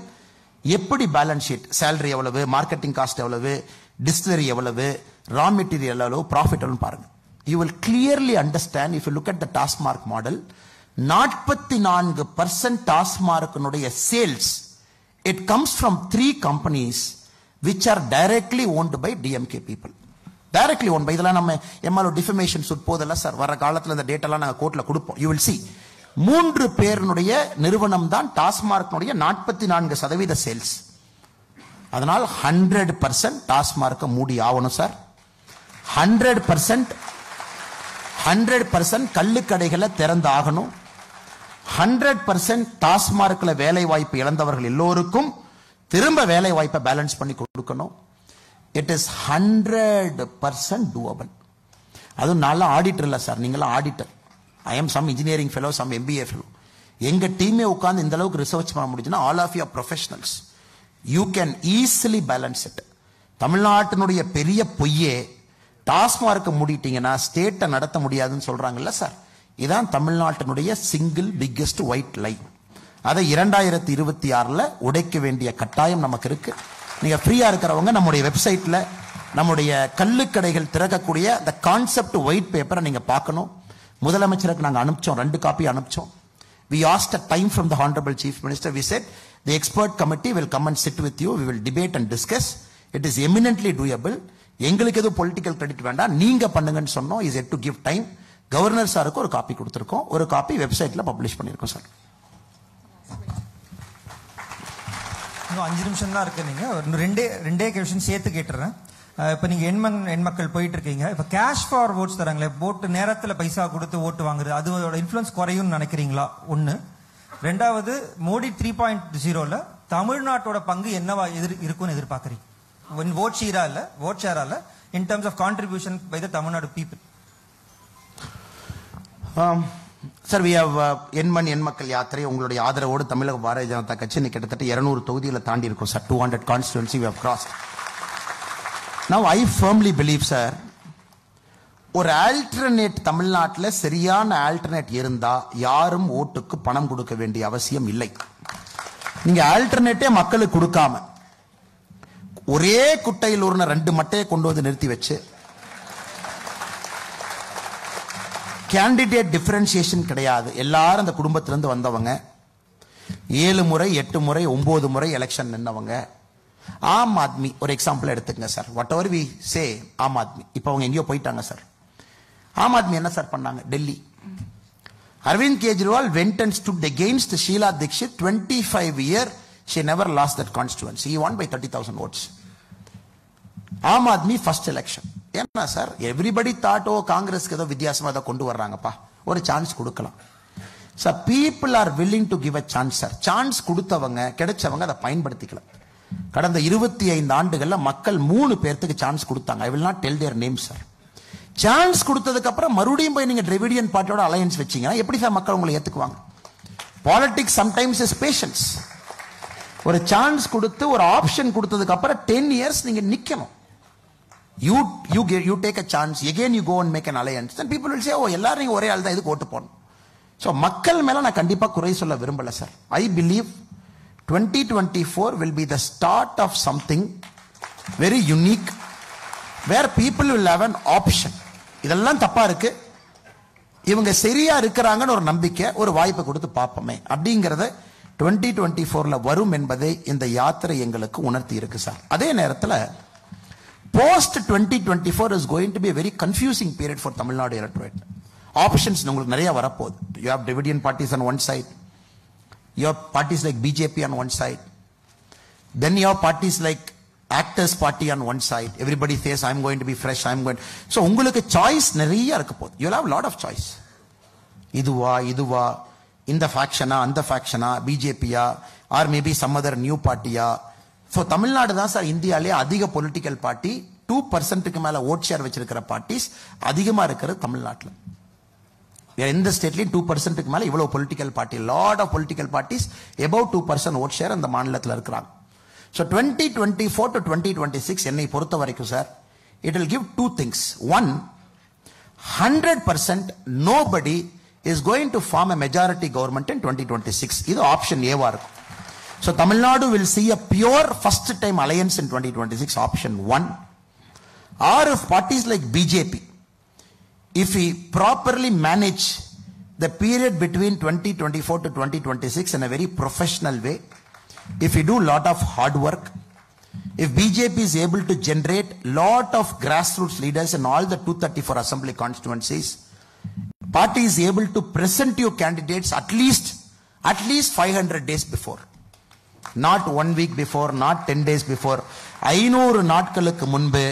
எப்படி பேலன்ஸ் ஷீட், சேலரி எவ்வளவு, மார்க்கெட்டிங் காஸ்ட் எவ்வளவு, டிஸ்டிலரி எவ்வளவு, ரா மெட்டீரியல் எவ்வளவு, ப்ராஃபிட் எவ்வளவு பாருங்க. You will clearly understand if you look at the Tasmark model. 44% டாஸ்மார்க்கினுடைய sales it comes from 3 companies which are directly owned by DMK people. Directly owned by, இதெல்லாம் நம்ம MRO defamation சுட் போதெல்லாம் sir, வர காலத்துல இந்த டேட்டாலாம் நாங்கள் கோர்ட்ல கொடுப்போம். You will see 3 பேருடைய நிறுவனம் தான் டாஸ்மார்க்கினுடைய 44% சேல்ஸ். அதனால் 100% டாஸ்மார்க்க மூடி ஆகணும் சார். 100% கள்ளுக்கடைகளை திறந்து ஆகணும். 100% டாஸ்மார்க்ல வேலை வாய்ப்பு இழந்தவர்கள் எல்லோருக்கும் திரும்ப வேலை வாய்ப்பை பேலன்ஸ் பண்ணி கொடுக்கணும். It is 100% doable. அதுவும் நல்ல ஆடிட்டர் இல்ல சார், நீங்களாம் auditor. I am some engineering fellow, some MBA fellow. எங்க டீமே உட்கார்ந்து இந்த அளவுக்கு ரிசர்ச் பண்ண முடிஞ்சுன்னா, all of you are professionals. You can easily balance it. தமிழ்நாட்டினுடைய பெரிய பொய்யே டாஸ்மார்க்க மூடிட்டீங்கன்னா ஸ்டேட்டை நடத்த முடியாதுன்னு சொல்றாங்கல்ல சார். இதான் தமிழ்நாட்டினுடைய சிங்கிள் பிக்கெஸ்ட் ஒயிட் லை. அதை 2026 உடைக்க வேண்டிய கட்டாயம் நமக்கு இருக்கு. நீங்க ஃப்ரீயா இருக்கிறவங்க நம்முடைய வெப்சைட்ல நம்முடைய கள்ளுக்கடைகள் திறக்கக்கூடிய the கான்செப்ட் ஒயிட் பேப்பரை நீங்க பார்க்கணும். முதலமைச்சருக்கு நாங்க அனுப்பிச்சோம், 2 copy அனுப்பிச்சோம். We asked a time from the Honorable Chief Minister. We said the expert committee will come and sit with you. We will debate and discuss. It is eminently doable. எங்களுக்கு எதுவும் political credit வேண்டாம், நீங்க பண்ணுங்கன்னு சொன்னோம். Is it to give time. Governor சாருக்கு ஒரு copy கொடுத்திருக்கோம், ஒரு காப்பி வெப்சைட்ல பப்ளிஷ் பண்ணிருக்கோம் சார். இன்னும் 5 நிமிஷம் தான் இருக்கு. நீங்க ரெண்டே கொஸ்டின் சேர்த்து கேட்டுறேன். இப்போ நீங்க எண்மக்கள் போயிட்டு இருக்கீங்க. இப்போ கேஷ் ஃபார் ஓட்ஸ் தராங்களே, ஓட்டு நேரத்தில் பைசா கொடுத்து ஓட்டு வாங்குறது, அதோட இன்ஃப்ளூயன்ஸ் குறையும்னு நினைக்கிறீங்களா? 1. 2வது, மோடி 3.0ல தமிழ்நாட்டோட பங்கு என்னவா இருக்கும்னு எதிர்பார்க்குறீங்க? vote share in terms of contribution by the Tamil Nadu people. Sir, we have எண்மக்கள் யாத்திரை உங்களுடைய ஆதரவோடு தமிழக பாரதிய ஜனதா கட்சி கிட்டத்தட்ட 200 தொகுதிகளை தாண்டி இருக்கும் sir. 200 constituency we have crossed. Now I firmly believe sir, ஒரு ஆல்டர்னேட் தமிழ்நாட்டில் சரியான ஆல்டர்னேட் இருந்தா யாரும் ஓட்டுக்கு பணம் கொடுக்க வேண்டிய அவசியம் இல்லை. நீங்க ஆல்டர்னேட்டே மக்களுக்கு கொடுக்காம ஒரே குட்டையில் ஒரு 2 மட்டையை கொண்டு வந்து நிறுத்தி வச்சு கேண்டிடேட் டிஃபரன்சியேஷன் கிடையாது. எல்லாரும் அந்த குடும்பத்திலிருந்து வந்தவங்க, 7 முறை 8 முறை 9 முறை எலெக்ஷன் நின்னவங்க. ஆம் ஆத்மி ஒரு எக்ஸாம்பிள் எடுத்துக்கங்க sir. Whatever we say, Aam Aadmi இப்ப அவங்க எங்கேயோ போயிட்டாங்க சார். ஆம் ஆத்மி என்ன சார் பண்ணாங்க? Delhi Aravind Kejriwal went and stood against Sheila Dikshit. 25 years she never lost that constituency. He won by 30,000 votes. Aam Aadmi first election. ஏன்னா சார் எவ்ரிபடி தாட் காங்கிரஸ்க்கு ஏதோ வித்தியாசமா ஏதோ கொண்டு வர்றாங்கப்பா, ஒரு சான்ஸ் கொடுக்கலாம் sir. People are willing to give a chance sir. Chance கொடுத்தவங்க கிடைச்சவங்க அதை பயன்படுத்திக்கலாம். கடந்த 25 ஆண்டுகள்ல மக்கள் 3 பேர்த்துக்கு சான்ஸ் கொடுத்தாங்க. I will not del there name sir. Chance கொடுத்ததுக்கு அப்புறம் மறுபடியும் போய் நீங்க டிராவிடியன் பார்ட்டியோட அலையன்ஸ் வச்சீங்கன்னா எப்படி சார் மக்கள் உங்களை ஏத்துக்குவாங்க? Politics sometimes is patience. ஒரு சான்ஸ் கொடுத்து ஒரு ஆப்ஷன் கொடுத்ததுக்கு அப்புறம் 10 years நீங்க நிக்கணும். You take a chance, again you go and make an alliance, then people will say, oh எல்லாரும் நீங்க ஒரே ஆள் தான், இதுக்கு ஓட்டு போடணும். சோ மக்கள் மேல நான் கண்டிப்பா குறை சொல்ல விரும்பல sir. I believe 2024 will be the start of something very unique where people will have an option. இதெல்லாம் தப்பா இருக்கு, இவங்க சரியா இருக்கிறாங்கன்னு ஒரு நம்பிக்கை, ஒரு வாய்ப்பை கொடுத்து பார்ப்போமே அப்படிங்கறத 2024ல வரும் என்பதை இந்த யாத்திரை எங்களுக்கு உணர்த்தி இருக்கு சார். அதே நேரத்தில் post 2024 is going to be a very confusing period for Tamil Nadu electorate. Options உங்களுக்கு நிறைய வரப்போகுது. You have Dravidian parties on one side, you have parties like BJP on one side, then you have parties like actors party on one side. Everybody says I'm going to be fresh, I'm going. So உங்களுக்கு choice நிறைய இருக்க போகுது. You will have a lot of choice. இதுவா இந்த ஃபேக்ஷனா அந்த ஃபேக்ஷனா பிஜேபியா or maybe some other new பார்ட்டியா. ஸோ தமிழ்நாடு தான் சார் இந்தியாவிலே அதிக பொலிட்டிக்கல் பார்ட்டி, 2% மேல ஓட் ஷேர் வச்சிருக்கிற பார்ட்டிஸ் அதிகமா இருக்கிறது தமிழ்நாட்டில். எந்த ஸ்டேட்லயும் 2% மேல இவ்வளவு political party, lot of political parties above 2% vote share அந்த மாநிலத்தில் இருக்கிறாங்க. So 2024 to 2026 என்னை பொறுத்த வரைக்கும் sir, it will give two things. One, 100% nobody is going to form a majority government in 2026. இது ஆப்ஷன் ஏவா இருக்கும். So Tamil Nadu will see a pure first time alliance in 2026, option 1. Or if parties like BJP, if we properly manage the period between 2024 to 2026 in a very professional way, if we do lot of hard work, if BJP is able to generate lot of grassroots leaders in all the 234 assembly constituencies, party is able to present you candidates at least 500 days before, not 1 week before, not 10 days before. 500 நாட்களுக்கு முன்பு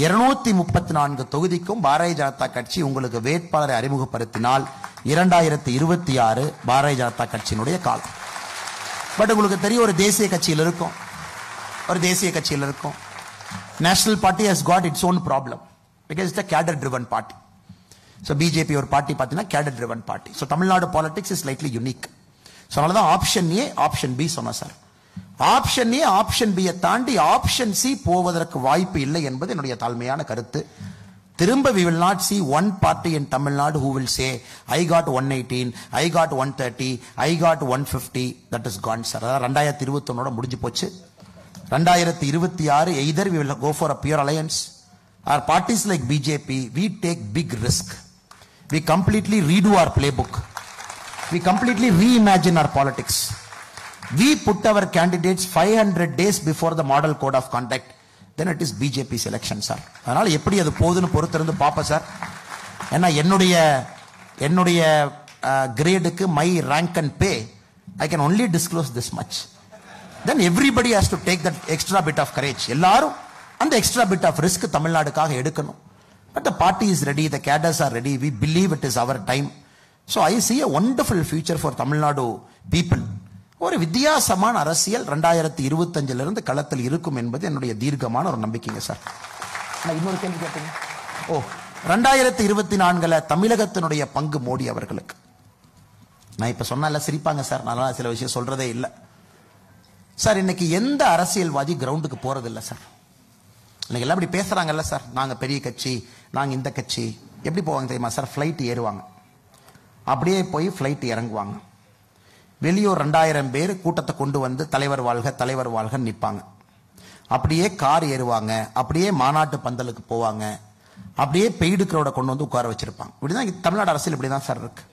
234 தொகுதிக்கும் பாரதிய ஜனதா கட்சி உங்களுக்கு வேட்பாளரை அறிமுகப்படுத்தினால் 2026 பாரதிய ஜனதா கட்சியினுடைய காலம். But உங்களுக்கு தெரியும், ஒரு தேசிய கட்சியில் இருக்கும், national party has got its own problem because it's a cadre driven party. So BJP ஒரு பார்ட்டி பார்த்தீங்கன்னா cadre driven party. So Tamil Nadu politics is slightly unique. So அதனால தான் ஆப்ஷன் ஏ ஆப்ஷன் பி சொன்னேன் சார். ஆப்ஷன் ஏ ஆப்ஷன் பியை தாண்டி option C போவதற்கு வாய்ப்பு இல்லை என்பது என்னுடைய தாழ்மையான கருத்து. திரும்ப we will not see one party in Tamil Nadu who will say I got 118, I got 130, I got 150. That is gone sir. 2021 முடிஞ்சு போச்சு. 2026 either we will go for a pure alliance or parties like BJP, we take big risk. We completely redo our playbook. We completely reimagine our politics. We put our candidates 500 days before the model code of conduct. Then it is BJP's election sir. அதனால எப்படி அது போகுதுன்னு பொறுத்திருந்து பாப்பா sir. ஏன்னா என்னுடைய கிரேடுக்கு my rank and pay I can only disclose this much. Then everybody has to take that extra bit of courage. எல்லாரும் அந்த extra bit of risk தமிழ்நாடுக்காக எடுக்கணும். But the party is ready, the cadres are ready. We believe it is our time. So I see a wonderful future for Tamil Nadu people. ஒரு வித்தியாசமான அரசியல் 2025 இருந்து களத்தில் இருக்கும் என்பது என்னுடைய தீர்க்கமான ஒரு நம்பிக்கைங்க சார். இன்னொரு கேள்வி கேட்டீங்க. 2024 தமிழகத்தினுடைய பங்கு மோடி அவர்களுக்கு. நான் இப்ப சொன்னால சிரிப்பாங்க சார், நான் சில விஷயம் சொல்றதே இல்லை சார். இன்னைக்கு எந்த அரசியல்வாதி கிரவுண்டுக்கு போறது இல்லை சார். இன்னைக்கு எல்லாம் இப்படி பேசுறாங்கல்ல சார், நாங்க பெரிய கட்சி, நாங்க இந்த கட்சி. எப்படி போவாங்க தெரியுமா சார்? ஃபிளைட் ஏறுவாங்க, அப்படியே போய் ஃபிளைட் இறங்குவாங்க. வெளியூர் 2000 பேர் கூட்டத்தை கொண்டு வந்து தலைவர் வாழ்க நிற்பாங்க. அப்படியே கார் ஏறுவாங்க, அப்படியே மாநாட்டு பந்தலுக்கு போவாங்க, அப்படியே பெய்டு கிரௌட கொண்டு வந்து உட்கார வச்சிருப்பாங்க. இப்படிதான் தமிழ்நாடு அரசியல் இப்படிதான் சார் இருக்கு.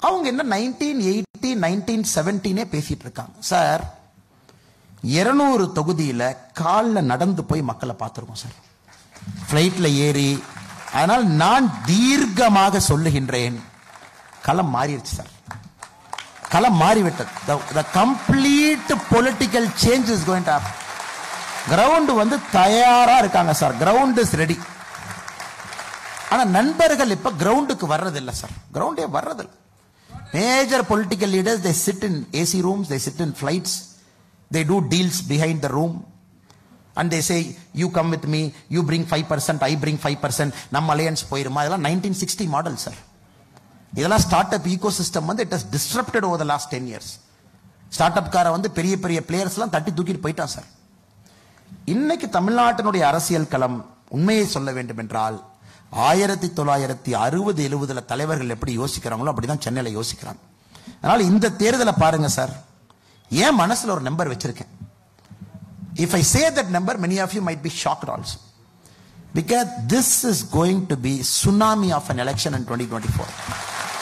அவங்க என்ன 1980 1917 பேசிட்டு இருக்காங்க சார். 200 தொகுதியில காலில் நடந்து போய் மக்களை பார்த்திருக்கோம் சார், பிளைட்ல ஏறி. அதனால் நான் தீர்க்கமாக சொல்லுகின்றேன், களம் மாறிடுச்சு சார், களம் மாறிவிட்டது. The complete political change is going to happen. Ground வந்து தயாரா இருக்காங்க சார், கிரவுண்ட் இஸ் ரெடி. ஆனா நண்பர்கள் இப்ப கிரவுண்டுக்கு வர்றதில்லை சார், கிரவுண்டே வர்றதில்லை. Major political leaders they sit in AC rooms, they sit in flights, they do deals behind the room and they say you come with me, you bring 5%, I bring 5%, நம்ம alliance போயிருமா. இதெல்லாம் 1960 model sir. இதெல்லாம் start up ecosystem வந்து it has disrupted over the last 10 years. Start up கார வந்து பெரிய பெரிய players எல்லாம் தட்டி தூக்கிட்டு போயிட்டான் சார். இன்னைக்கு தமிழ்நாட்டினுடைய அரசியல் களம் உண்மையை சொல்ல வேண்டும் என்றால் 1960-70 தலைவர்கள் எப்படி யோசிக்கிறாங்களோ அப்படிதான் சென்னையில யோசிக்கிறாங்க. அதனால இந்த தேர்தலை பாருங்க சார், ஏன் மனசுல ஒரு நம்பர் வச்சிருக்கேன். If I say that number, many of you might be shocked also. Because this is going to be tsunami of an election in 2024.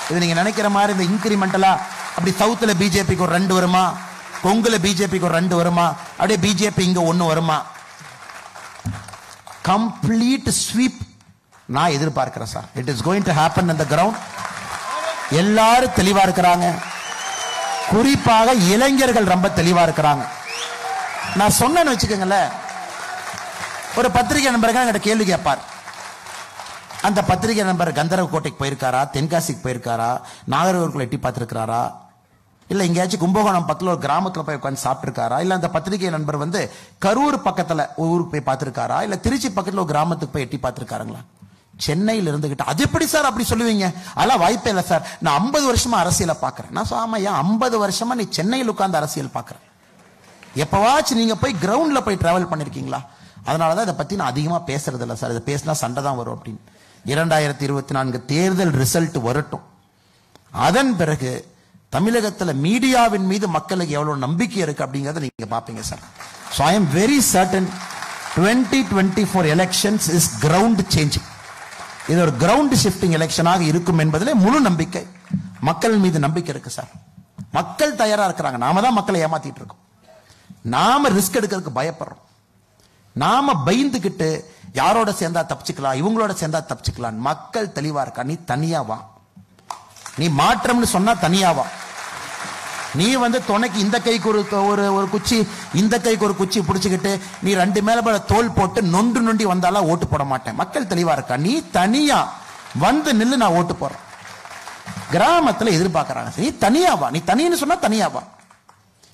இது நீங்க நினைக்கிற மாதிரி இந்த இன்கிரிமெண்டலா அப்படி சவுத்துல பிஜேபிக்கு ஒரு 2 வருமா, கொங்குல பிஜேபிக்கு ஒரு 2 வருமா, அப்படியே பிஜேபி இங்க 1 வருமா. கம்ப்ளீட் ஸ்வீப் நான் எதிர்பார்க்கிறேன் sir. It is going to happen in the ground. எல்லாரும் தெளிவா இருக்கிறாங்க. குறிப்பாக இளைஞர்கள் ரொம்ப தெளிவா இருக்கிறாங்க. நான் சொன்னேன்னு வச்சுக்கோங்களேன், ஒரு பத்திரிகை நண்பர்கள் என்கிட்ட கேள்வி கேட்பார். அந்த பத்திரிகை நண்பர் கந்தரவ கோட்டைக்கு போயிருக்காரா, தென்காசிக்கு போயிருக்காரா, நாகர்கோவில் எட்டி பார்த்திருக்காரா, இல்ல எங்கேயாச்சும் கும்பகோணம் பக்கத்துல ஒரு கிராமத்துல போய் உட்காந்து சாப்பிட்டிருக்காரா, இல்ல அந்த பத்திரிகை நண்பர் வந்து கரூர் பக்கத்துல ஒரு ஊருக்கு போய் பார்த்திருக்காரா, இல்ல திருச்சி பக்கத்துல ஒரு கிராமத்துக்கு போய் எட்டி பார்த்திருக்காருங்களா? சென்னையில் இருந்துகிட்டு அது எப்படி சார் அப்படி சொல்லுவீங்க? அதெல்லாம் வாய்ப்பே இல்லை சார். நான் 50 வருஷமா அரசியலை பாக்குறேன். நான் ஆமாயா, 50 வருஷமா நீ சென்னையில் உட்கார்ந்து அரசியல் பாக்குறேன். எப்பவாச்சும் நீங்க போய் கிரவுண்ட்ல போய் டிராவல் பண்ணிருக்கீங்களா? அதனாலதான் இதை பத்தி நான் அதிகமா பேசுறது இல்லை சார். இதை பேசினா சண்டை தான் வரும் அப்படின்னு. 2024 தேர்தல் ரிசல்ட் வரட்டும். அதன் பிறகு தமிழகத்துல மீடியாவின் மீது மக்களுக்கு எவ்வளவு நம்பிக்கை இருக்கு அப்படிங்கறத நீங்க பாப்பீங்க sir. So I am very certain 2024 elections is ground changing. இது ஒரு கிரவுண்ட் ஷிஃப்டிங் எலெக்ஷனாக இருக்கும் என்பதிலே முழு நம்பிக்கை, மக்கள் மீது நம்பிக்கை இருக்கு சார். மக்கள் தயாரா இருக்கிறாங்க. நாம தான் மக்களை ஏமாத்திட்டு இருக்கோம். நாம ரிஸ்க் எடுக்கிறதுக்கு பயப்படுறோம். நாம பயந்துகிட்டு யாரோட சேர்ந்தா தப்பிச்சுக்கலாம், இவங்களோட சேர்ந்தா தப்பிச்சுக்கலாம். மக்கள் தெளிவா இருக்கா. நீ தனியா வா, நீ மாற்றம்னு சொன்னா தனியா வா. நீ வந்து துணைக்கு இந்த கைக்கு ஒரு குச்சி, இந்த கைக்கு ஒரு குச்சி பிடிச்சுக்கிட்டு நீ 2 மேல தோல் போட்டு நொண்டி வந்தாலும் ஓட்டு போட மாட்டேன். மக்கள் தெளிவா இருக்கா. நீ தனியா வந்து நில்லு, நான் ஓட்டு போறேன். கிராமத்துல எதிர்பார்க்கறாங்க. நீ தனியா வா. நீ தனின்னு சொன்னா தனியா வா.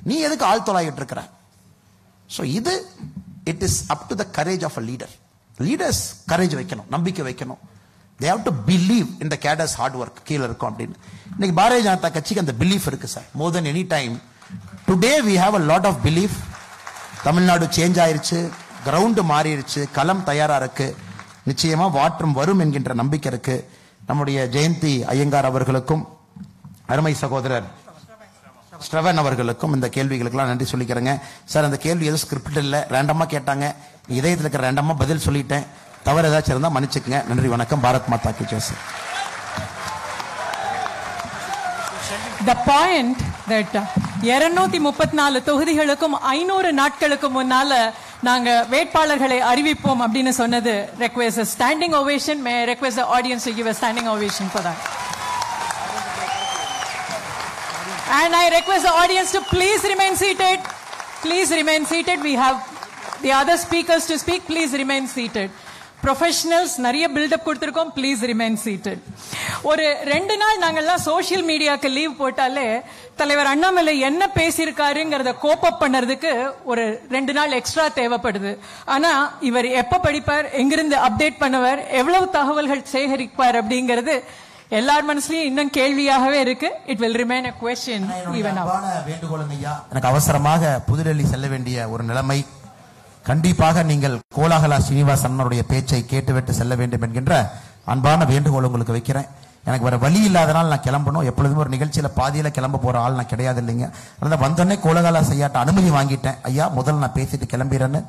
நீ எதுக்கு ஆள் தொலாயிட்டு இருக்கிற? சோ இது it is up to the courage of a leader. Leaders courage வைக்கணும், நம்பிக்கை வைக்கணும். They have to believe in the cadres hard work. கீழ இருக்கும் அப்படின்னு. இன்னைக்கு பாரதிய ஜனதா கட்சிக்கு அந்த பிலீஃப் இருக்கு sir. more than any time today we have a lot of belief. Tamil Nadu change ஆயிருச்சு, கிரவுண்ட் மாறிடுச்சு, களம் தயாரா இருக்கு. நிச்சயமா மாற்றம் வரும் என்கின்ற நம்பிக்கை இருக்கு. நம்முடைய ஜெயந்தி ஐயங்கார் அவர்களுக்கும் அருமை சகோதரர் ஸ்ரவன் அவர்களுக்கும் இந்த கேள்விகளுக்கெல்லாம் நன்றி சொல்லிக்கிறேங்க சார். அந்த கேள்வி எதுவும் ஸ்கிரிப்ட் இல்லை, ரேண்டமா கேட்டாங்க. இதயத்தில் இருக்கிற ரேண்டமா பதில் சொல்லிட்டேன். தவறு ஏதாச்சும் இருந்தா மன்னிச்சுக்கங்க. நன்றி, வணக்கம். பாரத் மாதா கி Jai sir. The point that 234 தொகுதிகளுக்கும் 500 நாட்களுக்கு முன்னால நாங்க வேட்பாளர்களை அறிவிப்போம் அப்படின்னு சொன்னது request a standing ovation. May I request the audience to give a standing ovation for that? And I request the audience to please remain seated. Please remain seated. We have the other speakers to speak. Please remain seated. Professionals நிறைய build up கொடுத்திருக்கோம். Please remain seated. ஒரு 2 நாள் நாங்கெல்லாம் social மீடியாக்கு leave போட்டாலே தலைவர் அண்ணாமலை என்ன பேசியிருக்காருங்கிறத கோப்பப் பண்ணறதுக்கு ஒரு 2 நாள் எக்ஸ்ட்ரா தேவைப்படுது. ஆனா இவர் எப்ப படிப்பார், எங்கிருந்து அப்டேட் பண்ணுவார், எவ்வளவு தகவல்கள் சேகரிப்பார் அப்படிங்கிறது எல்லார் மனசுலயும் இன்னும் கேள்வியாகவே இருக்கு. It will remain a question even now. வேண்டுகோளுங்க ஐயா, எனக்கு அவசரமாக புதுடெல்லி செல்ல வேண்டிய ஒரு நிலைமை. கண்டிப்பாக நீங்கள் கோலாகலா ஸ்ரீனிவாசனுடைய பேச்சை கேட்டுவிட்டு செல்ல வேண்டும் என்கின்ற அன்பான வேண்டுகோள் உங்களுக்கு வைக்கிறேன். எனக்கு வேற வழி இல்லாதனால நான் கிளம்பணும். எப்பொழுதுமே ஒரு நிகழ்ச்சியில பாதியில கிளம்ப போற ஆள் நான் கிடையாது இல்லைங்க. அதனால வந்தோடனே கோலாகலா செய்யாட்ட அனுமதி வாங்கிட்டேன். ஐயா முதல்ல நான் பேசிட்டு கிளம்பிறேன்னு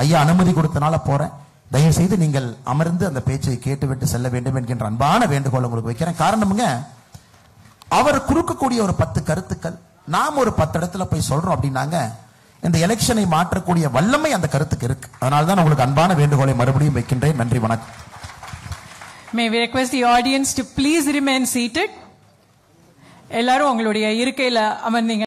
ஐயா அனுமதி கொடுத்தனால போறேன். தயவு செய்து நீங்கள் அமர்ந்து அந்த பேச்சை கேட்டுவிட்டு செல்ல வேண்டும் என்கின்ற அன்பான வேண்டுகோள் உங்களுக்கு வைக்கிறேன். காரணமுங்க, அவர் குறுக்கக்கூடிய ஒரு 10 கருத்துக்கள் நாம் ஒரு 10 இடத்துல போய் சொல்றோம் அப்படின்னாங்க, இந்த எலெக்ஷனை மாற்றக்கூடிய வல்லமை அந்த கருத்துக்கு இருக்கு. அதனால தான் உங்களுக்கு அன்பான வேண்டுகோளை மறுபடியும் வைக்கின்றேன். நன்றி, வணக்கம். May we request the audience to please remain seated. எல்லாரும் உங்களுடைய இருக்கையில அமர்ந்தீங்க.